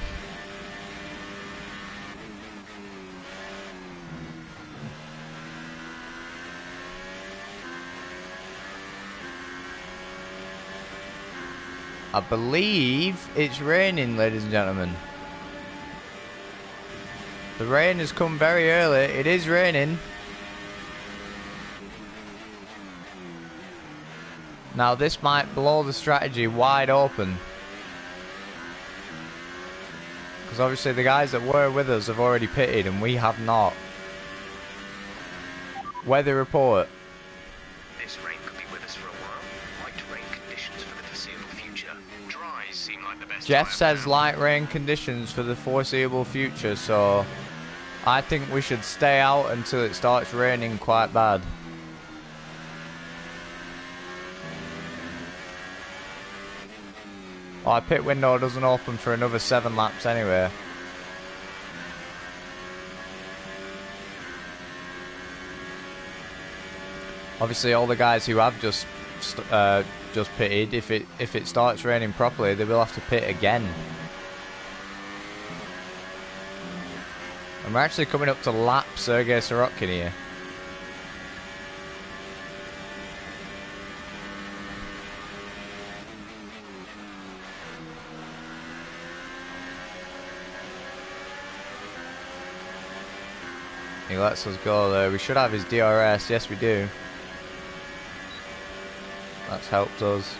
I believe it's raining, ladies and gentlemen. The rain has come very early. It is raining. Now this might blow the strategy wide open. Because obviously the guys that were with us have already pitted and we have not. Weather report. This rain could be with us for a while. Light rain conditions for the foreseeable future. Dries seem like the best Jeff tyre for says now. light rain conditions for the foreseeable future, so I think we should stay out until it starts raining quite bad. Our pit window doesn't open for another 7 laps anyway. Obviously all the guys who have just pitted, if it starts raining properly, they will have to pit again. And we're actually coming up to lap Sergei Sorokin here. He lets us go there. We should have his DRS. Yes, we do. That's helped us.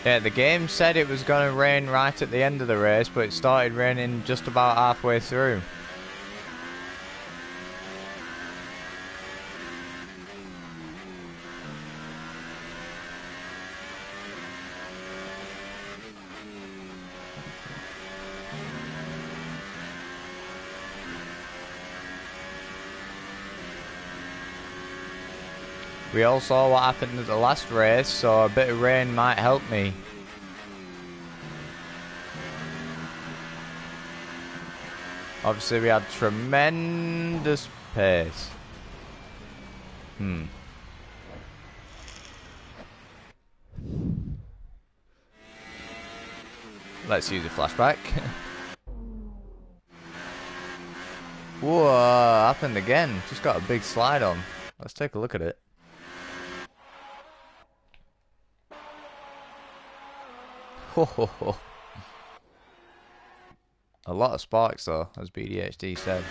Yeah, the game said it was going to rain right at the end of the race, but it started raining just about halfway through. We all saw what happened at the last race, so a bit of rain might help me. Obviously we had tremendous pace. Let's use a flashback. Whoa, happened again. Just got a big slide on. Let's take a look at it. Ho ho ho. A lot of sparks though, as BDHD said.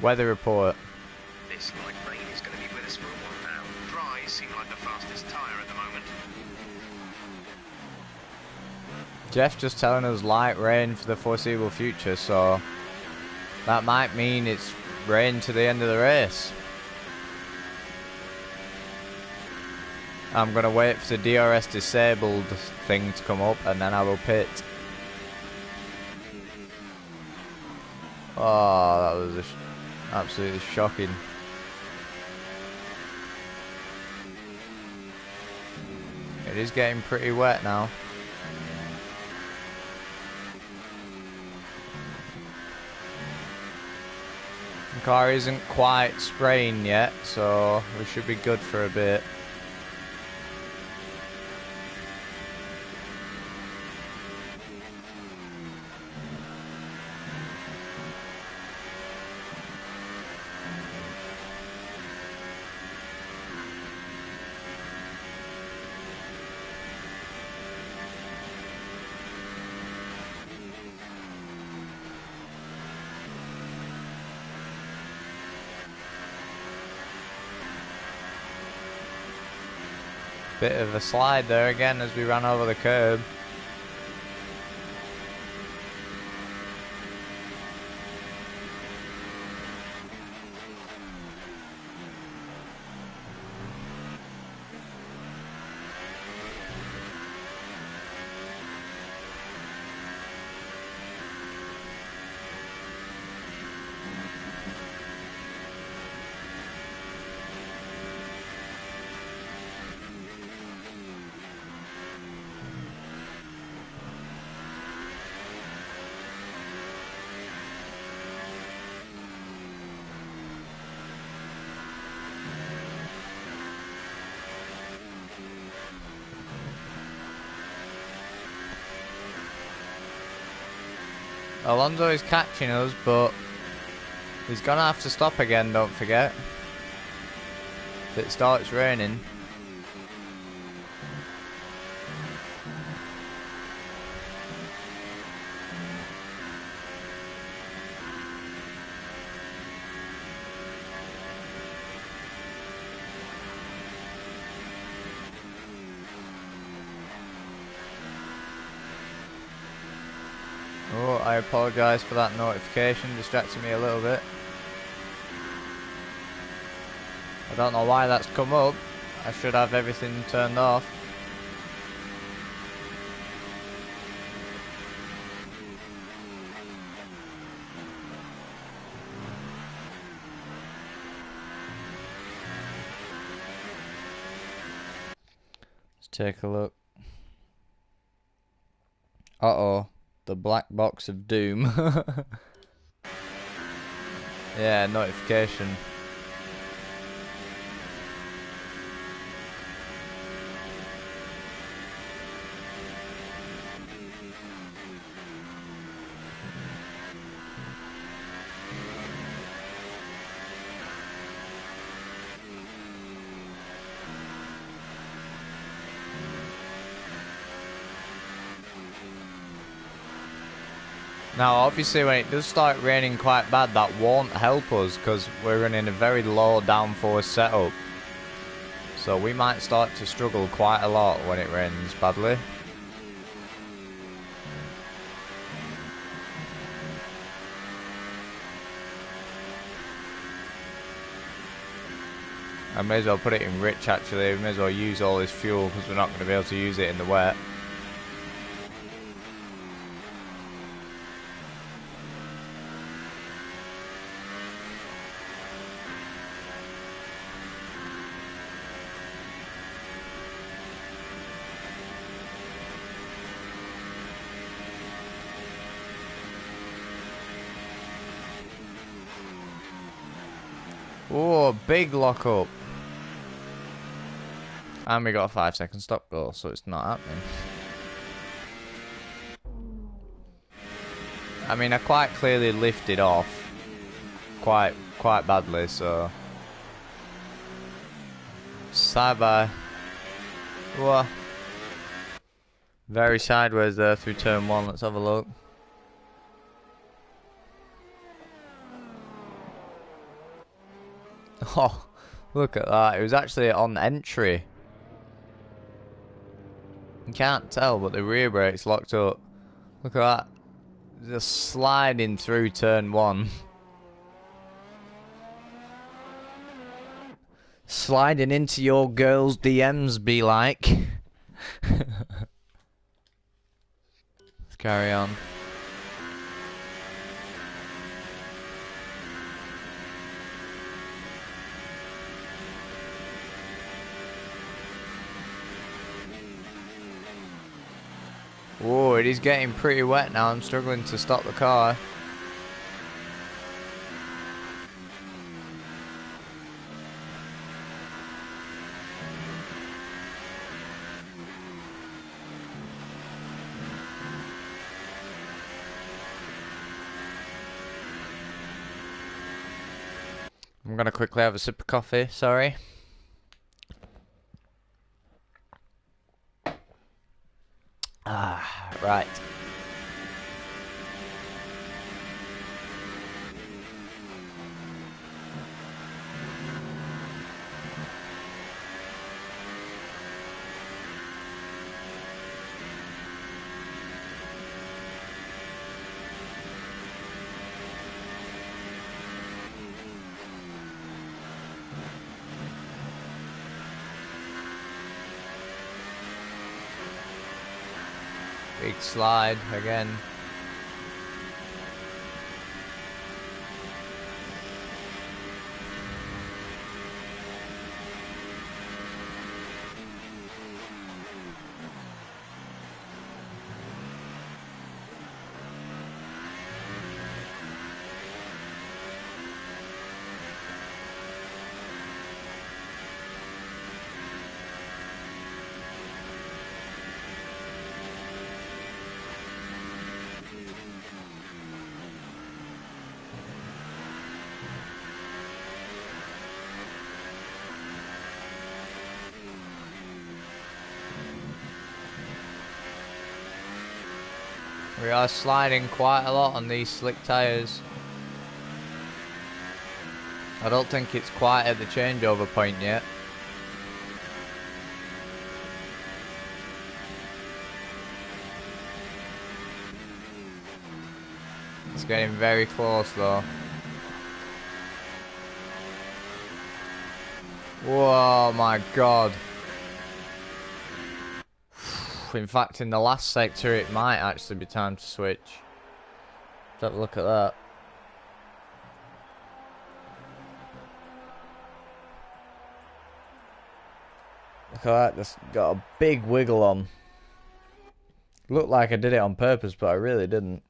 Weather report. This light rain is going to be with us for a while now. Dries seem Jeff just telling us light rain for the foreseeable future, so that might mean it's rain to the end of the race. I'm going to wait for the DRS disabled thing to come up and then I will pit. Oh, that was absolutely shocking. It is getting pretty wet now. The car isn't quite spraying yet, so we should be good for a bit. Bit of a slide there again as we ran over the curb. Alonso is catching us, but he's gonna have to stop again, don't forget. If it starts raining. Oh, I apologise for that notification, distracting me a little bit. I don't know why that's come up. I should have everything turned off. Let's take a look. Uh-oh. The black box of doom. Yeah, notification. Now obviously when it does start raining quite bad, that won't help us because we're running a very low downforce setup. So we might start to struggle quite a lot when it rains badly. I may as well put it in rich actually, we may as well use all this fuel because we're not going to be able to use it in the wet. Oh, big lock up. And we got a 5-second stop goal, so it's not happening. I mean, I quite clearly lifted off quite badly, so side-by. Whoa. Very sideways there through turn 1. Let's have a look. Oh, look at that. It was actually on entry. You can't tell, but the rear brake's locked up. Look at that. Just sliding through turn 1. Sliding into your girl's DMs, be like. Let's carry on. Whoa, it is getting pretty wet now. I'm struggling to stop the car. I'm gonna quickly have a sip of coffee, sorry. Ah, right. Big slide again. We are sliding quite a lot on these slick tyres. I don't think it's quite at the changeover point yet. It's getting very close though. Whoa, my god. In fact, in the last sector, it might actually be time to switch. Let's have a look at that. Look at that, just got a big wiggle on. Looked like I did it on purpose, but I really didn't.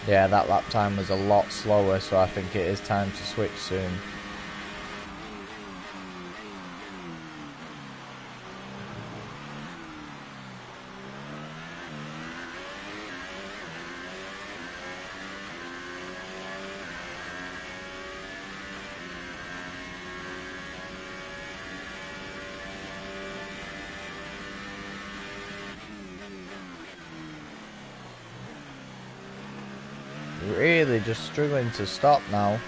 Yeah, that lap time was a lot slower, so I think it is time to switch soon. Really just struggling to stop now.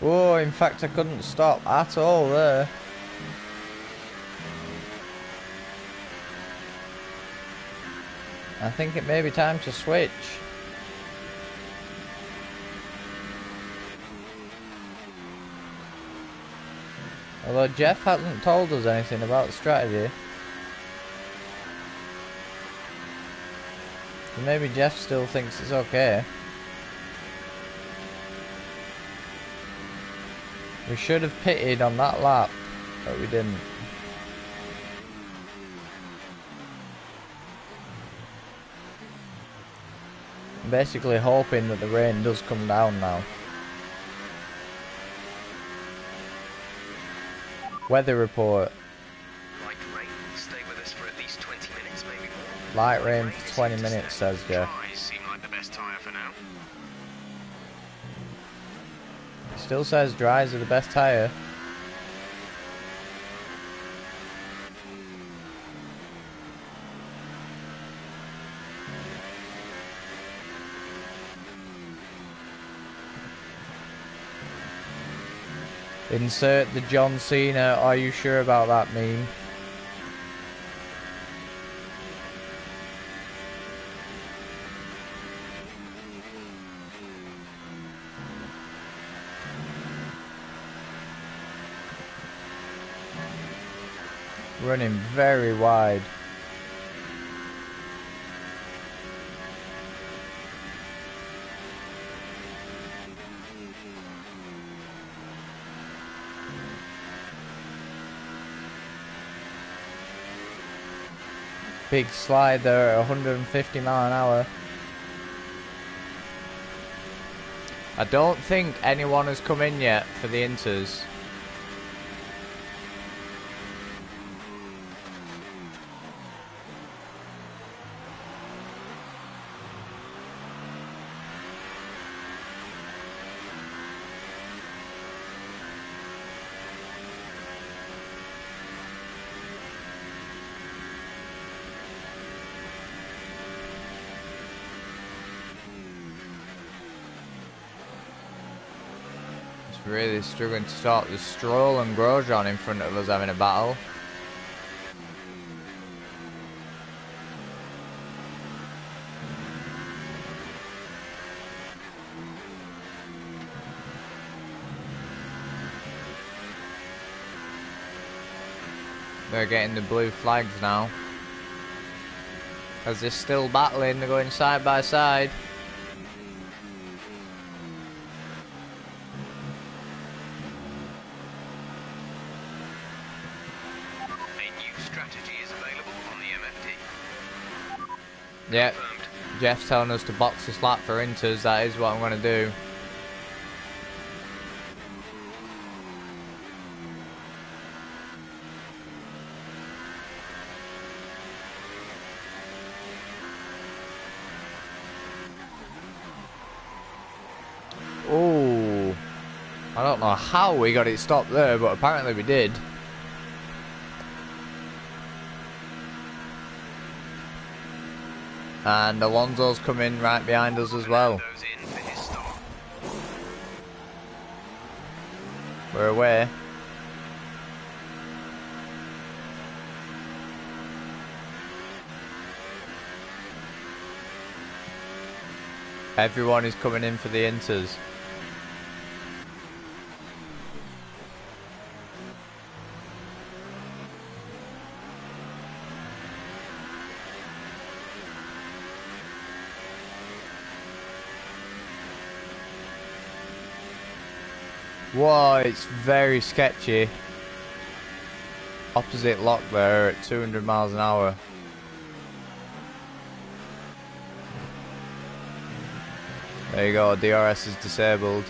Oh, in fact I couldn't stop at all there. I think it may be time to switch. Although Jeff hasn't told us anything about the strategy. So maybe Jeff still thinks it's okay. We should have pitted on that lap, but we didn't. I'm basically hoping that the rain does come down now. Weather report. Light rain will stay with us for at least 20 minutes, maybe more. Light rain for 20 minutes, says Jeff. Dries seem like the best tyre for now. Still says dries are the best tyre. Insert the John Cena, are you sure about that meme? Running very wide. Big slide there at 150 mile an hour. I don't think anyone has come in yet for the Inters. Really struggling to stop. The Stroll and Grosjean in front of us having a battle. They're getting the blue flags now. As they're still battling, they're going side by side. Yep, Jeff's telling us to box this lap for Inters, that is what I'm going to do. Oh, I don't know how we got it stopped there, but apparently we did. And Alonso's coming right behind us as well. We're away. Everyone is coming in for the Inters. Whoa, it's very sketchy. Opposite lock there at 200 miles an hour. There you go, DRS is disabled.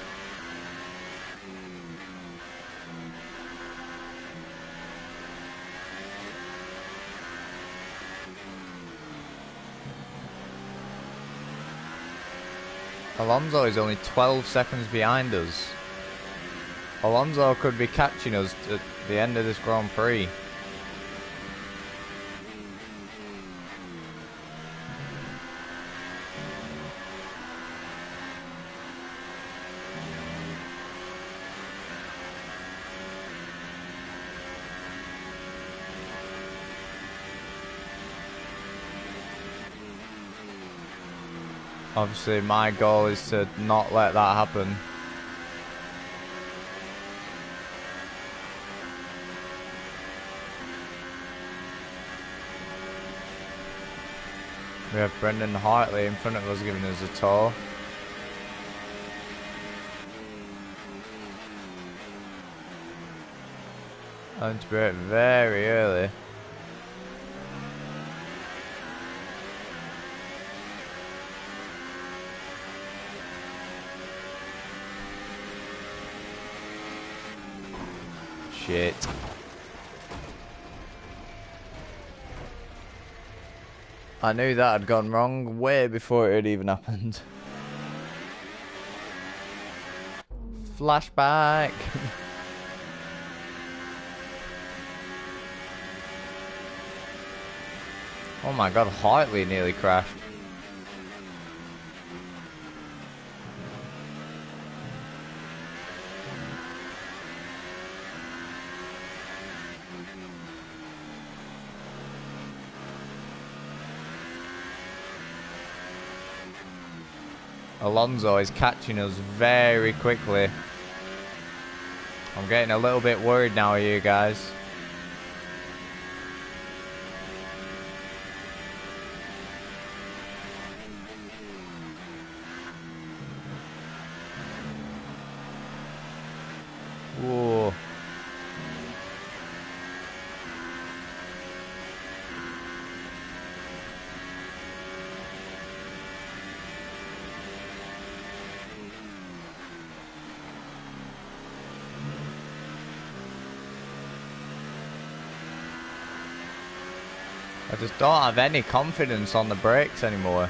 Alonso is only 12 seconds behind us. Alonso could be catching us at the end of this Grand Prix. Obviously, my goal is to not let that happen. We have Brendan Hartley in front of us giving us a tour. Going to brake very early. shit. I knew that had gone wrong way before it had even happened. Flashback. Oh my god, Hartley nearly crashed. Alonso is catching us very quickly. I'm getting a little bit worried now, you guys. Whoa. I just don't have any confidence on the brakes anymore.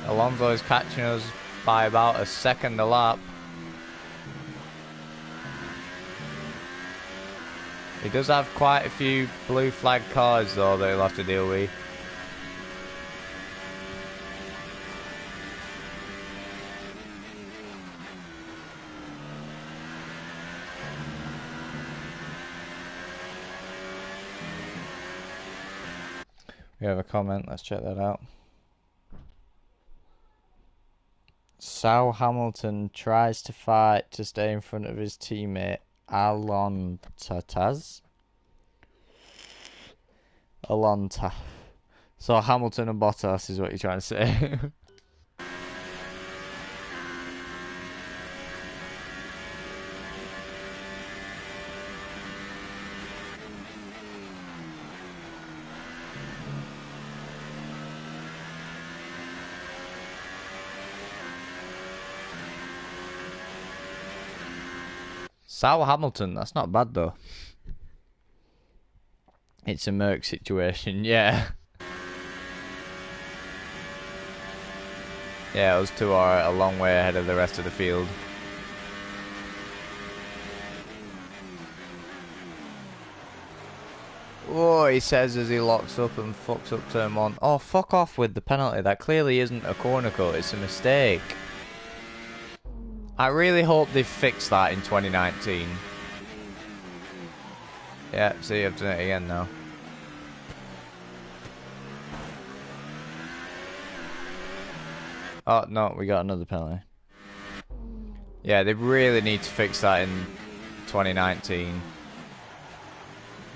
Alonso is catching us by about a second a lap. He does have quite a few blue flag cars though that he'll have to deal with. We have a comment, let's check that out. Sal Hamilton tries to fight to stay in front of his teammate Alonso. So Hamilton and Bottas is what you're trying to say. Sal Hamilton, that's not bad though. It's a Merc situation, yeah. Yeah, those two are a long way ahead of the rest of the field. Oh, he says as he locks up and fucks up turn one. Oh, fuck off with the penalty. That clearly isn't a corner cut, it's a mistake. I really hope they fix that in 2019. Yeah, see, I've done it again now. Oh, no, we got another penalty. Yeah, they really need to fix that in 2019.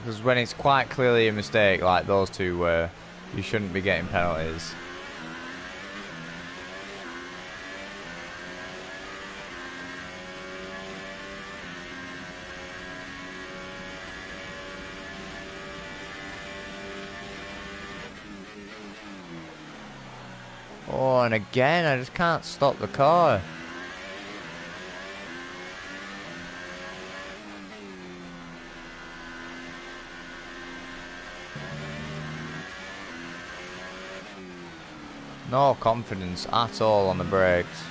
Because when it's quite clearly a mistake, like those two were, you shouldn't be getting penalties. Oh, and again, I just can't stop the car. No confidence at all on the brakes.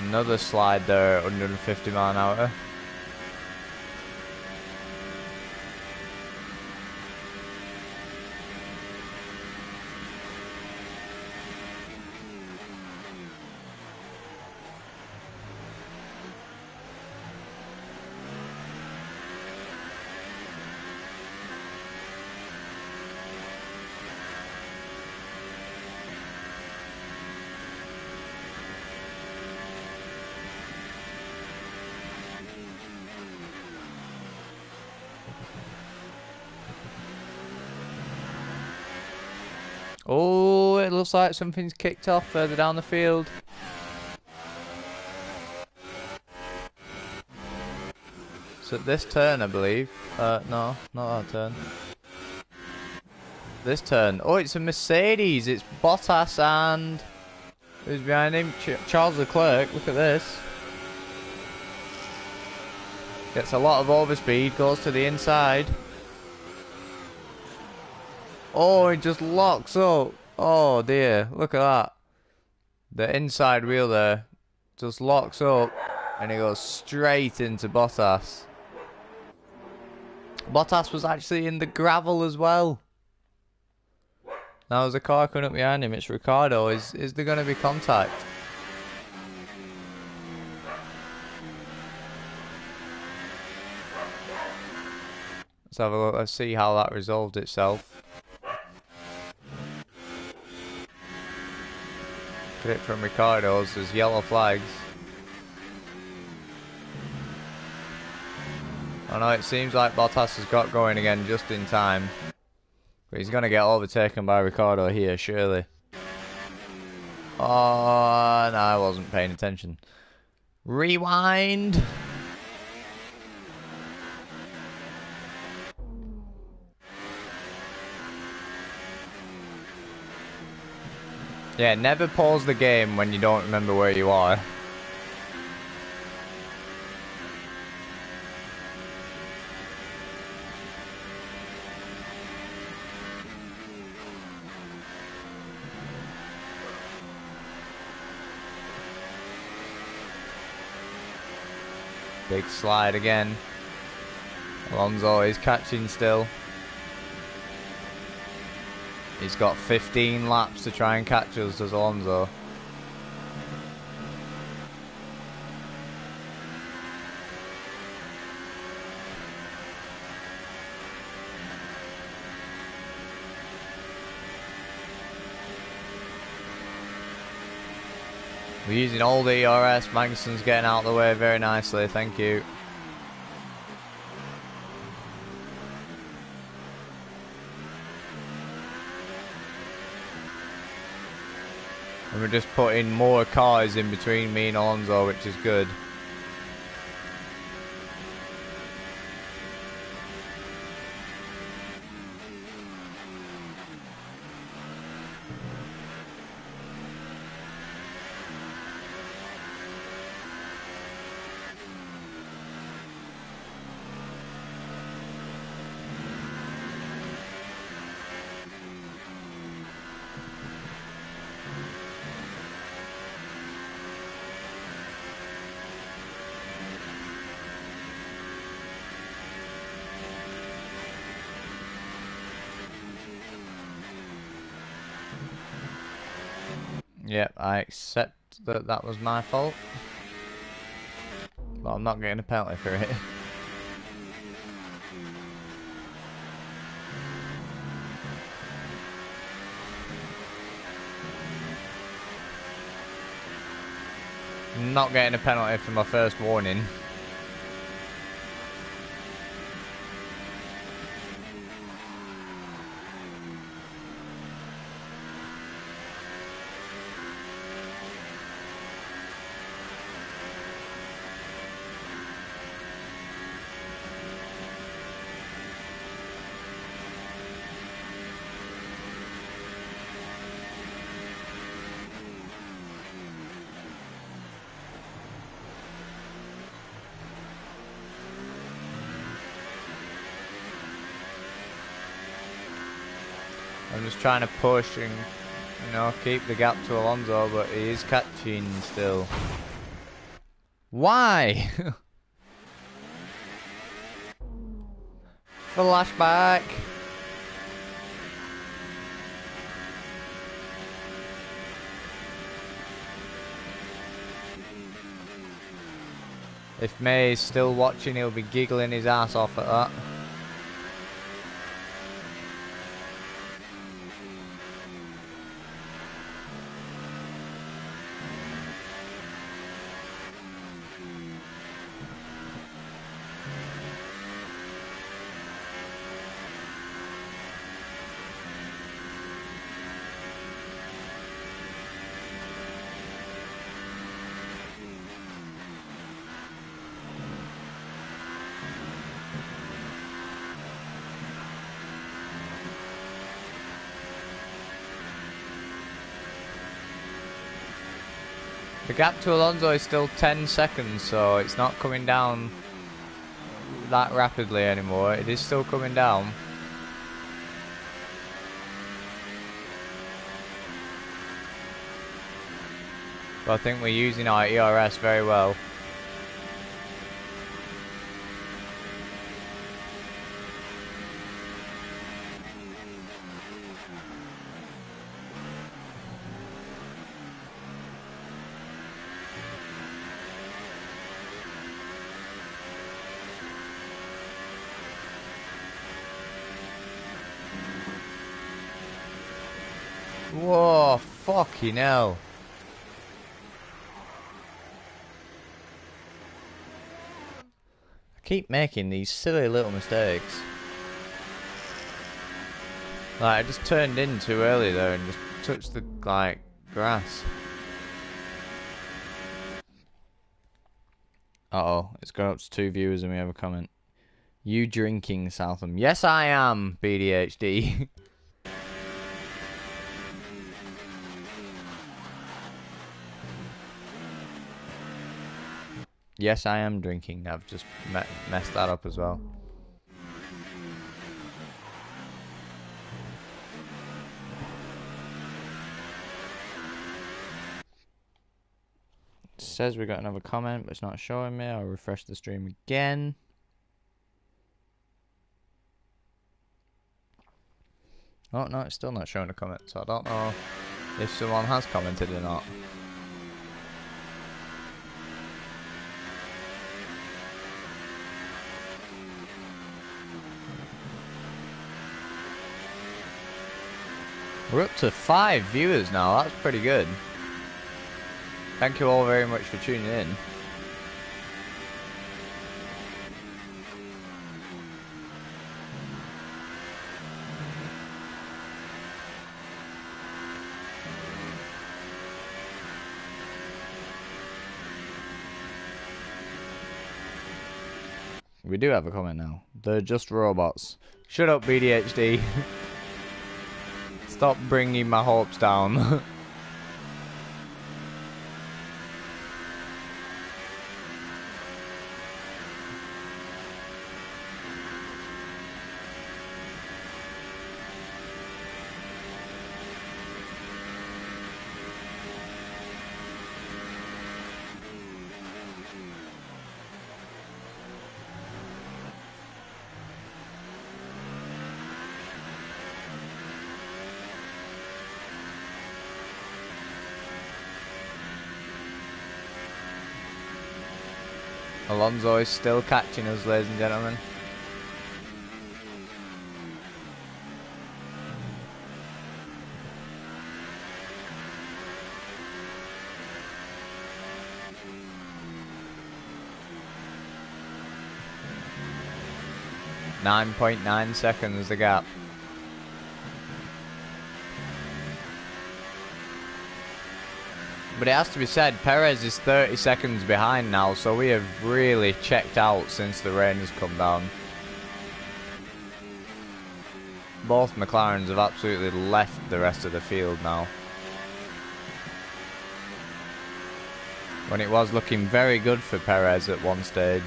Another slide there at 150 mile an hour. Oh, it looks like something's kicked off further down the field. So this turn, I believe. No, not that turn. This turn. Oh, it's a Mercedes. It's Bottas and who's behind him? Charles Leclerc. Look at this. Gets a lot of overspeed. Goes to the inside. Oh, it just locks up. Oh dear, look at that. The inside wheel there just locks up and it goes straight into Bottas. Bottas was actually in the gravel as well. Now there's a car coming up behind him. It's Ricciardo. Is there going to be contact? Let's have a look. Let's see how that resolved itself. Get it from Ricciardo's. There's yellow flags. Oh no, it seems like Bottas has got going again just in time. But he's going to get overtaken by Ricciardo here, surely. Oh, no, I wasn't paying attention. Rewind. Yeah, never pause the game when you don't remember where you are. Big slide again. Alonso is catching still. He's got 15 laps to try and catch us, does Alonso. We're using all the ERS. Magnussen's getting out of the way very nicely, thank you. And we're just putting more cars in between me and Alonso, which is good. Yep, I accept that that was my fault. But I'm not getting a penalty for it. Not getting a penalty for my first warning. I'm just trying to push and, you know, keep the gap to Alonso, but he is catching still. Why? Flashback. If May's still watching, he'll be giggling his ass off at that. The gap to Alonso is still 10 seconds, so it's not coming down that rapidly anymore. It is still coming down. But I think we're using our ERS very well. Whoa, fucking hell. I keep making these silly little mistakes. Like, I just turned in too early there and just touched the, like, grass. Uh-oh, it's gone up to 2 viewers and we have a comment. You drinking, Southam? Yes, I am, BDHD. Yes, I am drinking. I've just messed that up as well. It says we got another comment, but it's not showing me. I'll refresh the stream again. Oh, no, it's still not showing a comment, so I don't know if someone has commented or not. We're up to 5 viewers now, that's pretty good. Thank you all very much for tuning in. We do have a comment now. They're just robots. Shut up, BDHD. Stop bringing my hopes down. Alonso is still catching us, ladies and gentlemen. .9 seconds the gap. But it has to be said, Perez is 30 seconds behind now, so we have really checked out since the rain has come down. Both McLarens have absolutely left the rest of the field now. When it was looking very good for Perez at one stage.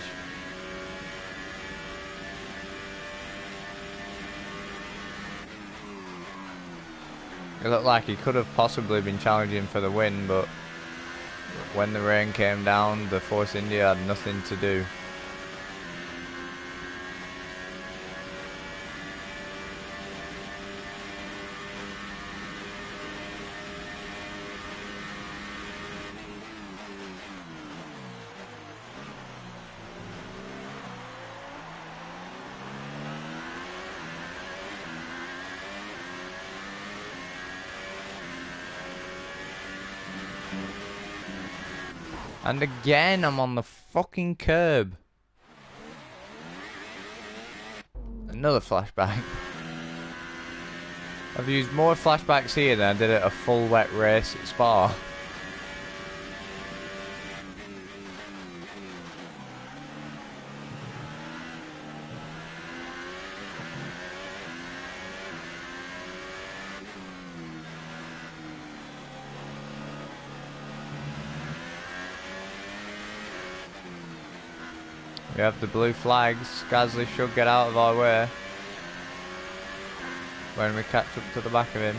It looked like he could have possibly been challenging for the win, but when the rain came down, the Force India had nothing to do. And again, I'm on the fucking curb. Another flashback. I've used more flashbacks here than I did at a full wet race at Spa. We have the blue flags. Gasly should get out of our way when we catch up to the back of him.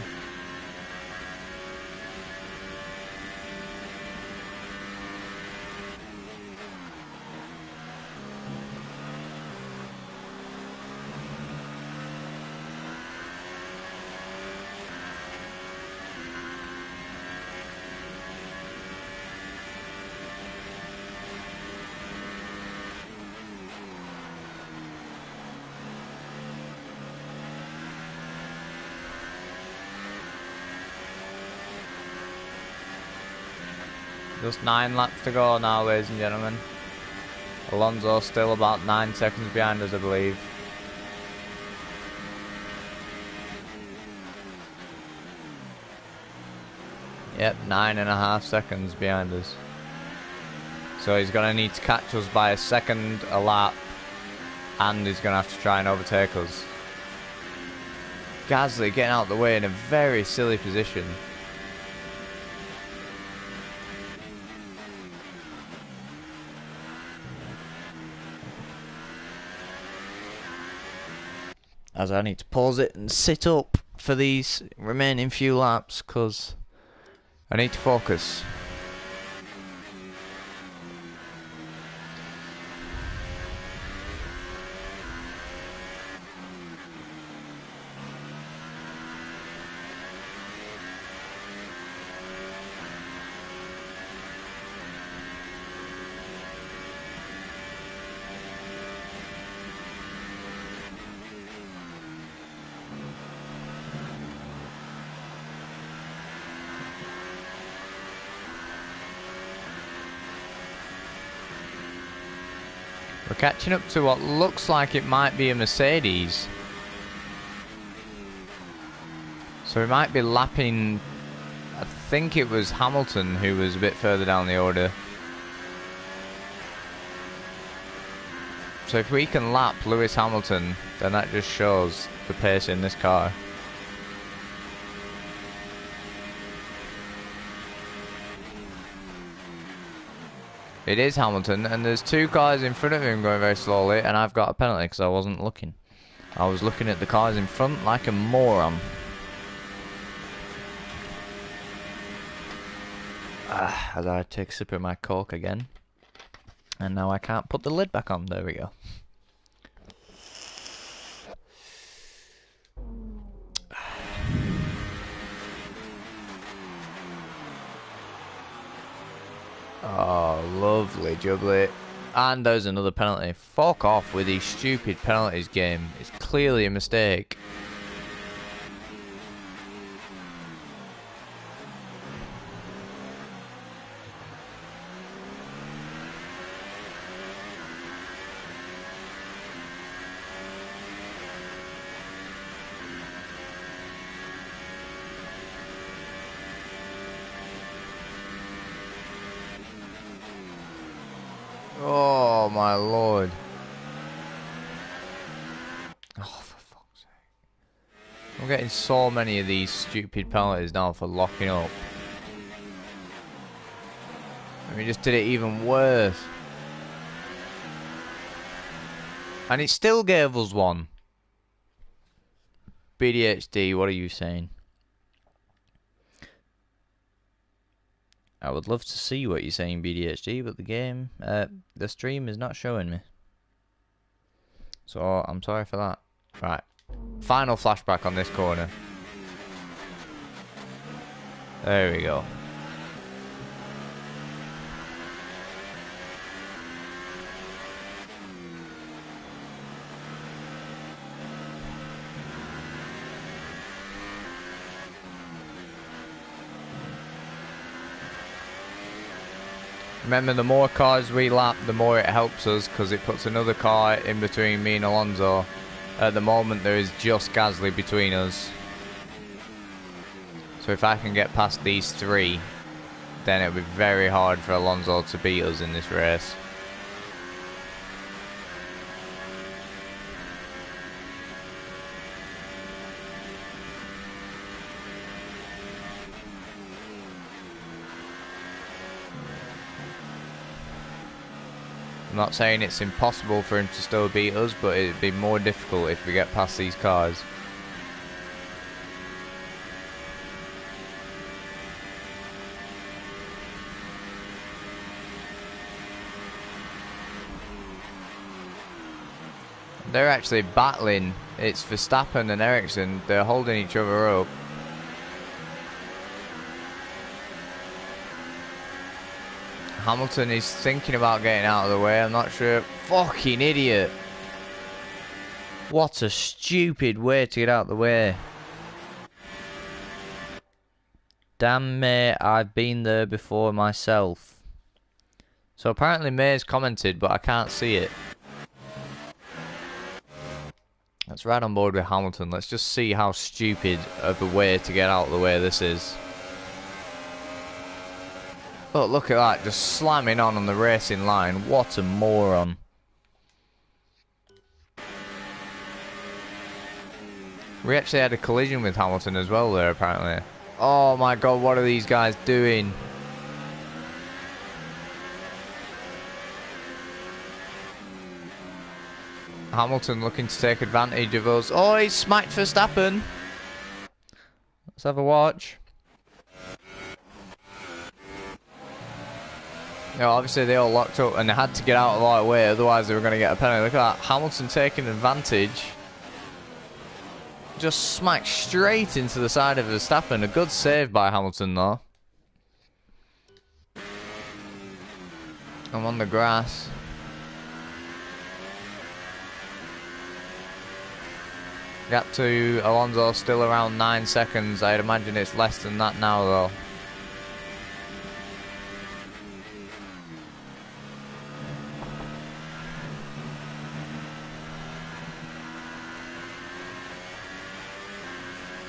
Just 9 laps to go now, ladies and gentlemen. Alonso still about 9 seconds behind us, I believe. Yep, 9.5 seconds behind us. So he's going to need to catch us by a second a lap, and he's going to have to try and overtake us. Gasly getting out of the way in a very silly position. As I need to pause it and sit up for these remaining few laps, because I need to focus. We're catching up to what looks like it might be a Mercedes. So we might be lapping, I think it was Hamilton who was a bit further down the order. So if we can lap Lewis Hamilton, then that just shows the pace in this car. It is Hamilton, and there's 2 cars in front of him going very slowly, and I've got a penalty because I wasn't looking. I was looking at the cars in front like a moron. As I take a sip of my Coke again. And now I can't put the lid back on. There we go. Oh, lovely jubbly. And there's another penalty. Fuck off with these stupid penalties, game. It's clearly a mistake. Oh my lord. Oh, for fuck's sake. I'm getting so many of these stupid penalties now for locking up. And we just did it even worse. And it still gave us one. BDHD, what are you saying? I would love to see what you're saying, BDHD, but the stream is not showing me. So I'm sorry for that. Right. Final flashback on this corner. There we go. Remember, the more cars we lap, the more it helps us, because it puts another car in between me and Alonso. At the moment, there is just Gasly between us. So if I can get past these three, then it'll be very hard for Alonso to beat us in this race. I'm not saying it's impossible for him to still beat us, but it'd be more difficult if we get past these cars. They're actually battling. It's Verstappen and Ericsson. They're holding each other up. Hamilton is thinking about getting out of the way. I'm not sure. Fucking idiot. What a stupid way to get out of the way. Damn, mate, I've been there before myself. So apparently May's commented, but I can't see it. Let's ride on board with Hamilton. Let's just see how stupid of a way to get out of the way this is. Oh, look at that, just slamming on the racing line. What a moron. We actually had a collision with Hamilton as well there, apparently. Oh my god, what are these guys doing? Hamilton looking to take advantage of us. Oh, he's smacked Verstappen. Let's have a watch. You know, obviously they all locked up and they had to get out of our way, otherwise they were going to get a penalty. Look at that, Hamilton taking advantage. Just smacked straight into the side of Verstappen. A good save by Hamilton though. I'm on the grass. Gap to Alonso still around 9 seconds. I'd imagine it's less than that now though.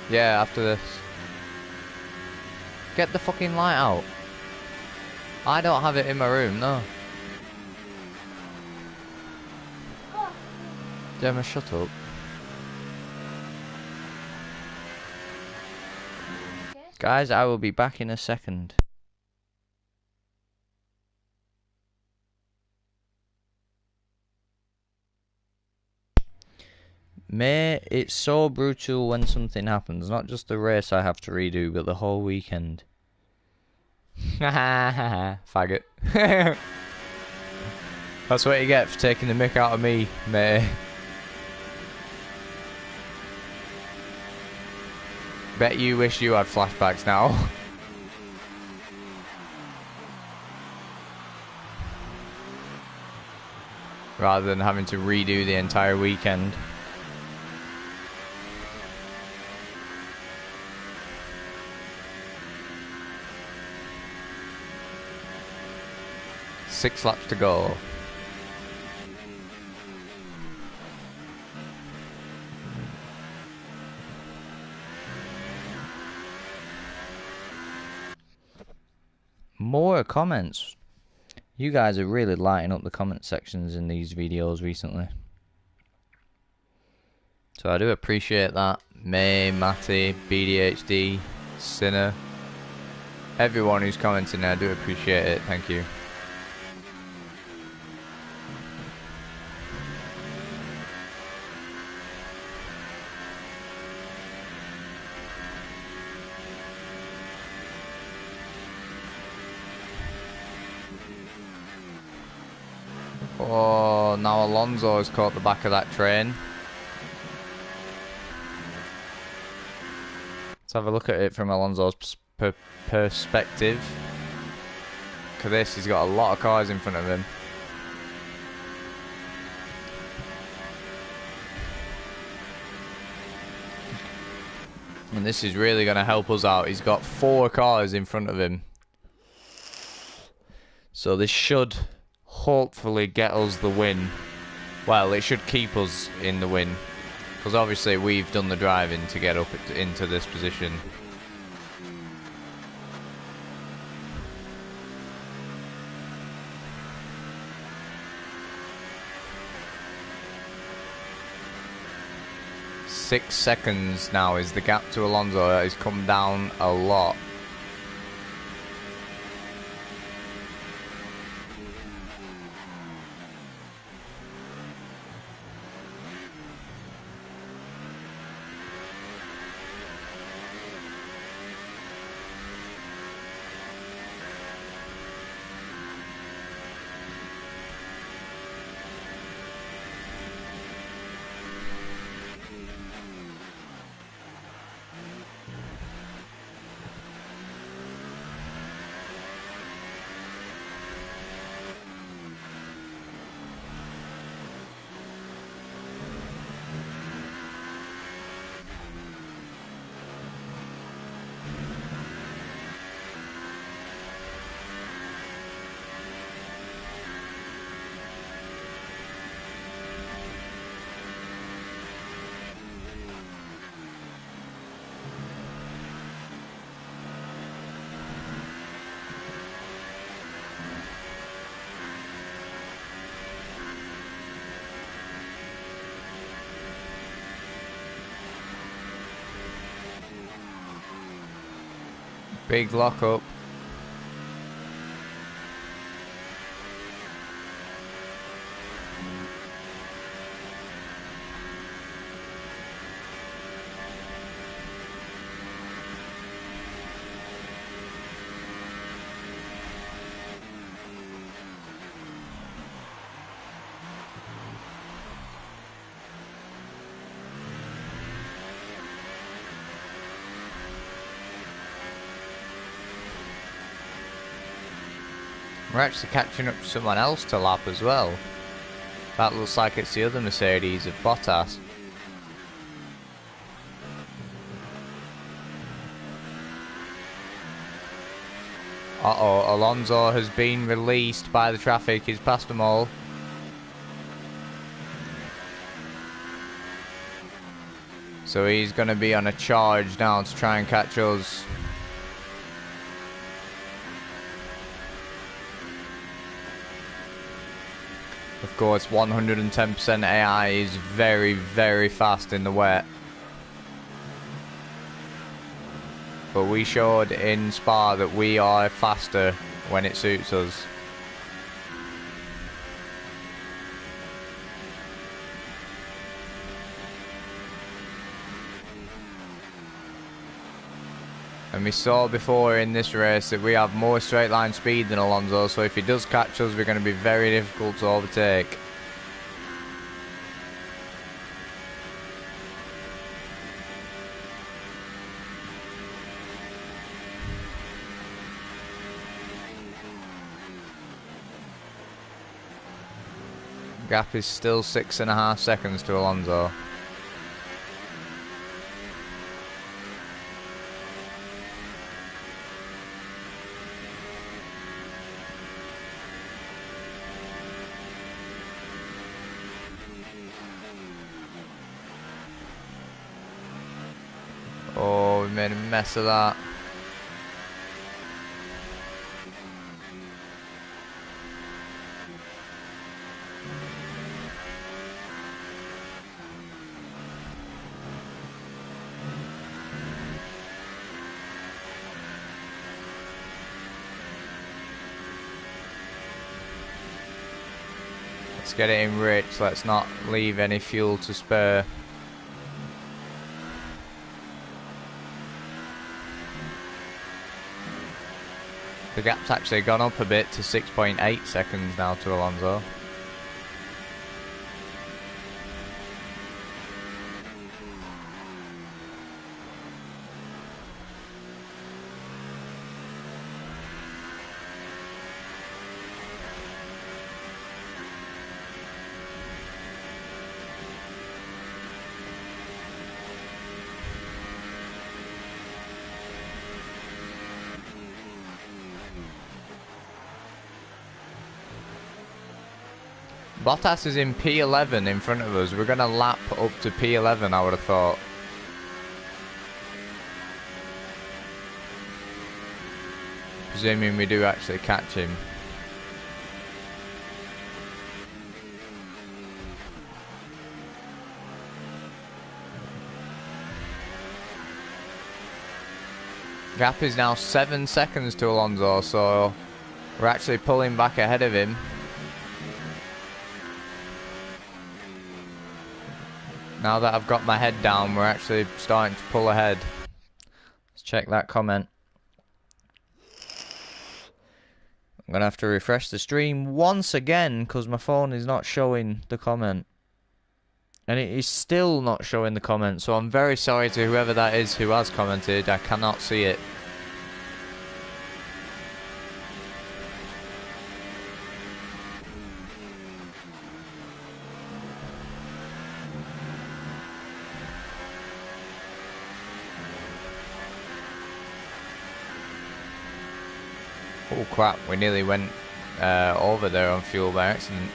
Yeah, after this. Get the fucking light out. I don't have it in my room, no. Gemma, shut up. Guys, I will be back in a second. Mate, it's so brutal when something happens. Not just the race I have to redo, but the whole weekend. Faggot. That's what you get for taking the mick out of me, mate. Bet you wish you had flashbacks now. Rather than having to redo the entire weekend. Six laps to go. More comments. You guys are really lighting up the comment sections in these videos recently. So I do appreciate that. May, Matty, BDHD, Sinner. Everyone who's commenting, I do appreciate it. Thank you. Oh, now Alonso has caught the back of that train. Let's have a look at it from Alonso's perspective. Look at this, he's got a lot of cars in front of him. And this is really going to help us out. He's got 4 cars in front of him. So this should hopefully get us the win. Well, it should keep us in the win. Because obviously we've done the driving to get up into this position. Six seconds now is the gap to Alonso. It's come down a lot. Big lockup. We're actually catching up to someone else to lap as well. That looks like it's the other Mercedes of Bottas. Uh-oh, Alonso has been released by the traffic. He's passed them all. So he's going to be on a charge now to try and catch us. Of course, 110% AI is very, very fast in the wet. But we showed in Spa that we are faster when it suits us. And we saw before in this race that we have more straight line speed than Alonso, so if he does catch us, we're going to be very difficult to overtake. Gap is still 6.5 seconds to Alonso. Oh, we made a mess of that. Let's get it in rich. Let's not leave any fuel to spare. The gap's actually gone up a bit to 6.8 seconds now to Alonso. Bottas is in P11 in front of us. We're going to lap up to P11, I would have thought. Presuming we do actually catch him. Gap is now 7 seconds to Alonso, so we're actually pulling back ahead of him. Now that I've got my head down, we're actually starting to pull ahead. Let's check that comment. I'm going to have to refresh the stream once again because my phone is not showing the comment. And it is still not showing the comment, so I'm very sorry to whoever that is who has commented. I cannot see it. Oh crap, we nearly went over there on fuel by accident.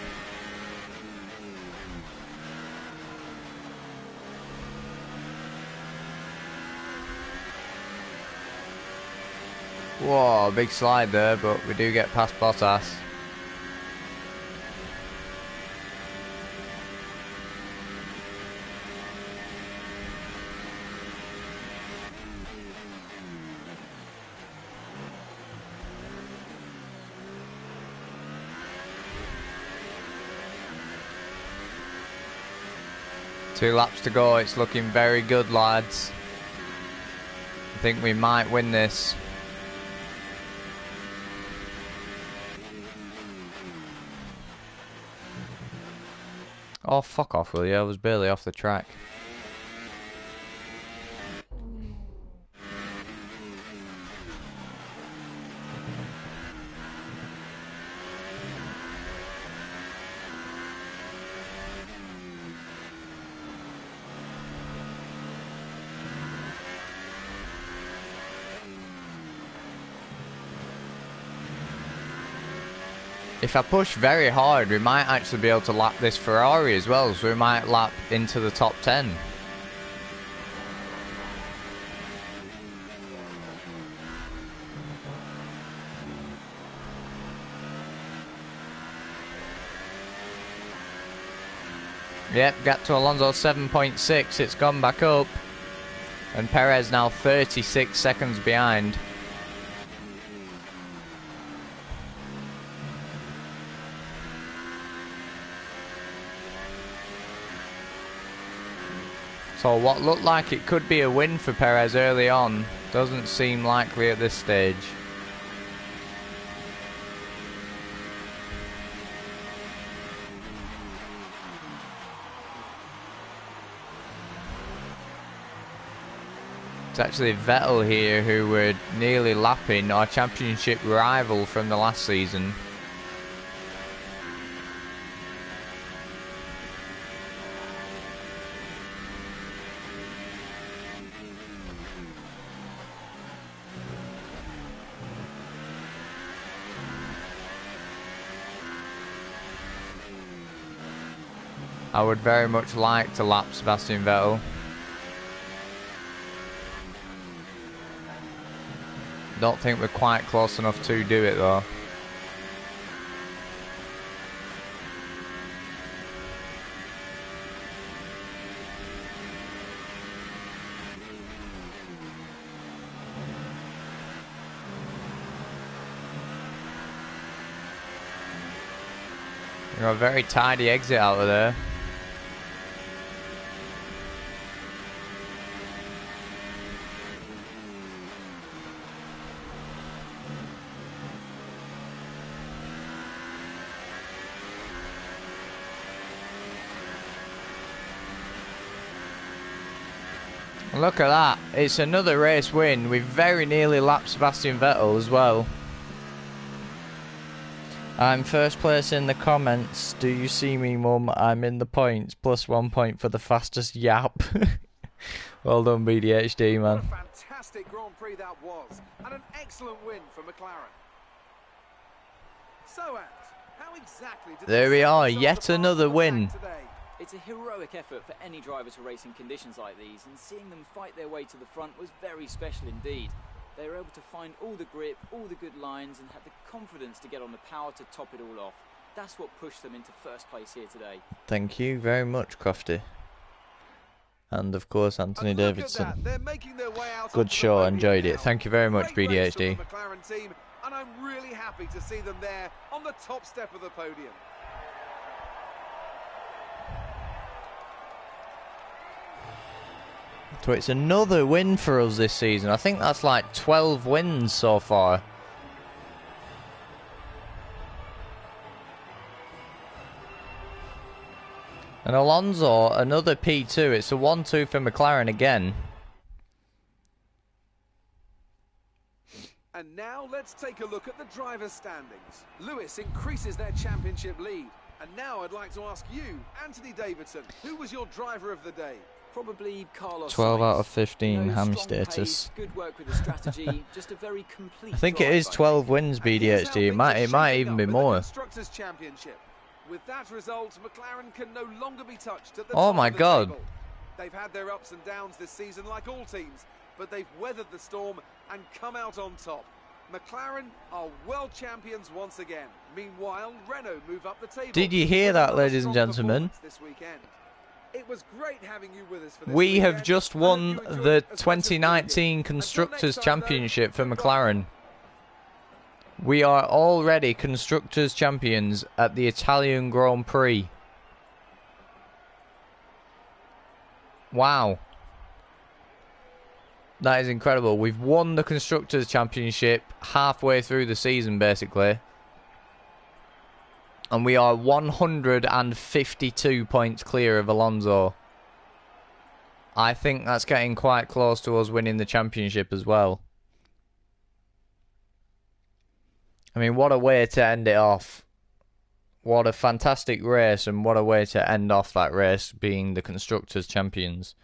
Whoa, big slide there, but we do get past Bottas. Two laps to go, it's looking very good, lads. I think we might win this. Oh, fuck off, will you? I was barely off the track. If I push very hard, we might actually be able to lap this Ferrari as well, so we might lap into the top 10. Yep, got to Alonso 7.6, it's gone back up. And Perez now 36 seconds behind. So what looked like it could be a win for Perez early on doesn't seem likely at this stage. It's actually Vettel here who were nearly lapping our championship rival from the last season. I would very much like to lap Sebastian Vettel. Don't think we're quite close enough to do it though. You know, a very tidy exit out of there. Look at that, it's another race win. We very nearly lapped Sebastian Vettel as well. I'm first place in the comments. Do you see me, mum? I'm in the points. Plus 1 point for the fastest yap. Well done, BDHD, man. What a fantastic Grand Prix that was, and an excellent win for McLaren. So, Ant, How exactly did There they we set are, themselves yet apart another from win. attack today? It's a heroic effort for any driver to race in conditions like these, and seeing them fight their way to the front was very special indeed. They were able to find all the grip, all the good lines, and had the confidence to get on the power to top it all off. That's what pushed them into first place here today. Thank you very much, Crofty. And of course, Anthony And look at Davidson. that, they're making their way out Good onto the show, podium enjoyed now. it. Thank you very much, Great race from BDHD. the McLaren team, and I'm really happy to see them there on the top step of the podium. So it's another win for us this season. I think that's like 12 wins so far. And Alonso, another P2. It's a 1-2 for McLaren again. And now let's take a look at the drivers' standings. Lewis increases their championship lead. And now I'd like to ask you, Anthony Davidson, who was your driver of the day? Probably Carlos 12 Sainz. out of 15 You know, hammy strong status. pace, good work with the strategy, just a very complete I think it is driver. 12 wins, And here's how BDHD. It things might are shaping even up be in the more. Constructors' Championship. With that result, McLaren can no longer be touched at the Oh top my of the God. table. They've had their ups and downs this season like all teams, but they've weathered the storm and come out on top. McLaren are world champions once again. Meanwhile, Renault move up the table. Did you hear with that, another ladies and strong gentlemen? performance this weekend. It was great having you with us for this We have weekend. just I hope won you enjoyed the it as much as we did. 2019 Until Constructors next time, though, Championship for goodbye. McLaren. We are already Constructors Champions at the Italian Grand Prix. Wow. That is incredible. We've won the Constructors Championship halfway through the season, basically. And we are 152 points clear of Alonso. I think that's getting quite close to us winning the championship as well. I mean, what a way to end it off. What a fantastic race, and what a way to end off that race being the Constructors Champions.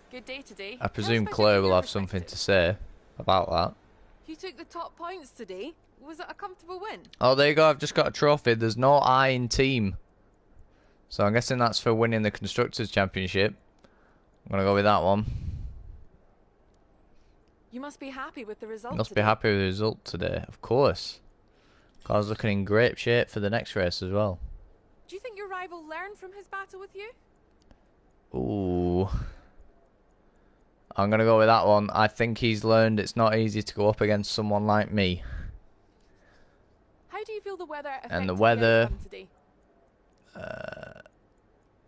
Good day today. I presume How special Claire from will your have something to perspective? say about that. You took the top points today. Was it a comfortable win? Oh, there you go. I've just got a trophy. There's no I in team. So I'm guessing that's for winning the Constructors Championship. I'm going to go with that one. You must be happy with the result Must today. be happy with the result today. Of course. Car's looking in great shape for the next race as well. Do you think your rival learned from his battle with you? Ooh. I'm going to go with that one. I think he's learned it's not easy to go up against someone like me. How do you feel the weather affected And the weather- outcome today?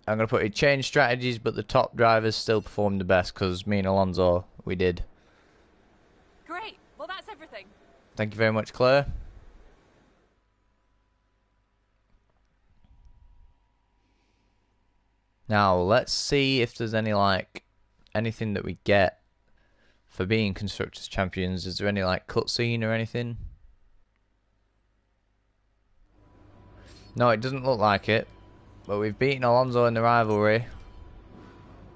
I'm going to put it change strategies, but the top drivers still performed the best because me and Alonso, we did. Great. Well, that's everything. Thank you very much, Claire. Now, let's see if there's anything that we get for being Constructors Champions. Is there any, cutscene or anything? No, it doesn't look like it. But we've beaten Alonso in the rivalry.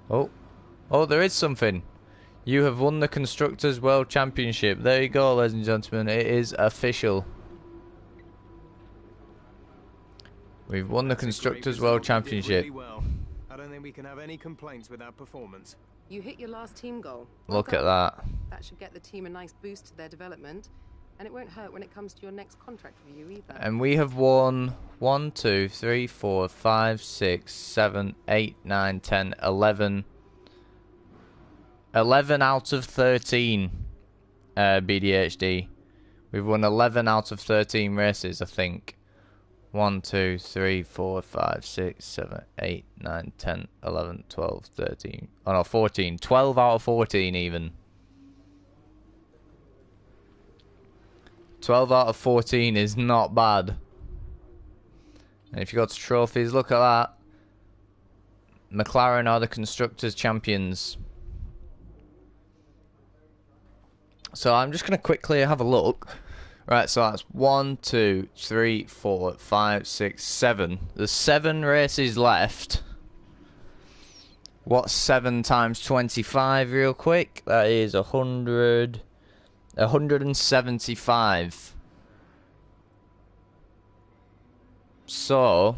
Oh, there is something. You have won the Constructors World Championship. There you go, ladies and gentlemen. It is official. We've won the That's a great Constructors result. World We did Championship. really well. I don't think we can have any complaints with our performance. You hit your last team goal. Well Look at done. that. That should get the team a nice boost to their development, and it won't hurt when it comes to your next contract review either. And we have won 1, 2, 3, 4, 5, 6, 7, 8, 9, 10, 11. 11 out of 13 BDHD. We've won 11 out of 13 races, I think. 1, 2, 3, 4, 5, 6, 7, 8, 9, 10, 11, 12, 13. Oh no, 14. 12 out of 14 even. 12 out of 14 is not bad. And if you go to trophies, look at that. McLaren are the Constructors Champions. So I'm just going to quickly have a look. Right, so that's 1, 2, 3, 4, 5, 6, 7. There's 7 races left. What's 7 times 25 real quick? That is 175. So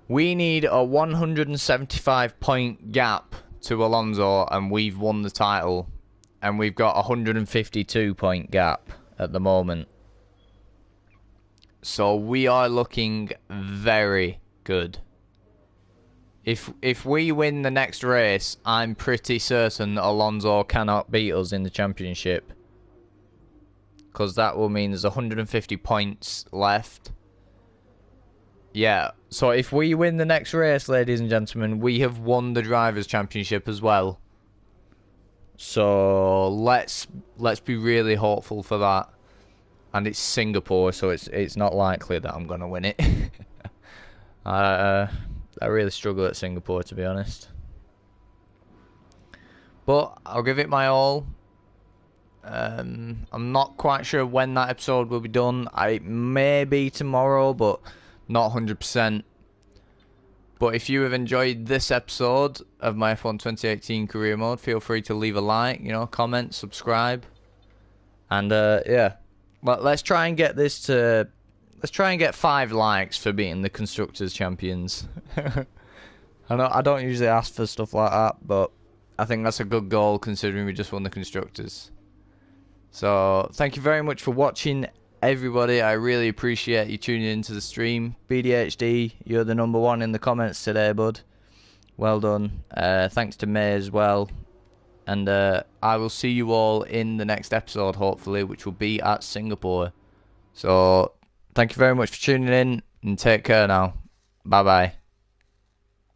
we need a 175 point gap to Alonso, and we've won the title. And we've got a 152 point gap at the moment. So we are looking very good. If we win the next race, I'm pretty certain that Alonso cannot beat us in the championship. Because that will mean there's 150 points left. Yeah, so if we win the next race, ladies and gentlemen, we have won the Drivers' Championship as well. So let's be really hopeful for that. And it's Singapore, so it's not likely that I'm gonna win it. I really struggle at Singapore, to be honest. But I'll give it my all. I'm not quite sure when that episode will be done. It may be tomorrow, but not 100%. But if you have enjoyed this episode of my F1 2018 career mode, feel free to leave a like, comment, subscribe. And yeah. But let's try and get this to... Let's try and get 5 likes for beating the Constructors Champions. I don't usually ask for stuff like that, but I think that's a good goal considering we just won the Constructors. So, thank you very much for watching, everybody. I really appreciate you tuning into the stream. BDHD, you're the #1 in the comments today, bud. Well done. Thanks to May as well. And I will see you all in the next episode, hopefully, which will be at Singapore. So, thank you very much for tuning in, and take care now. Bye-bye.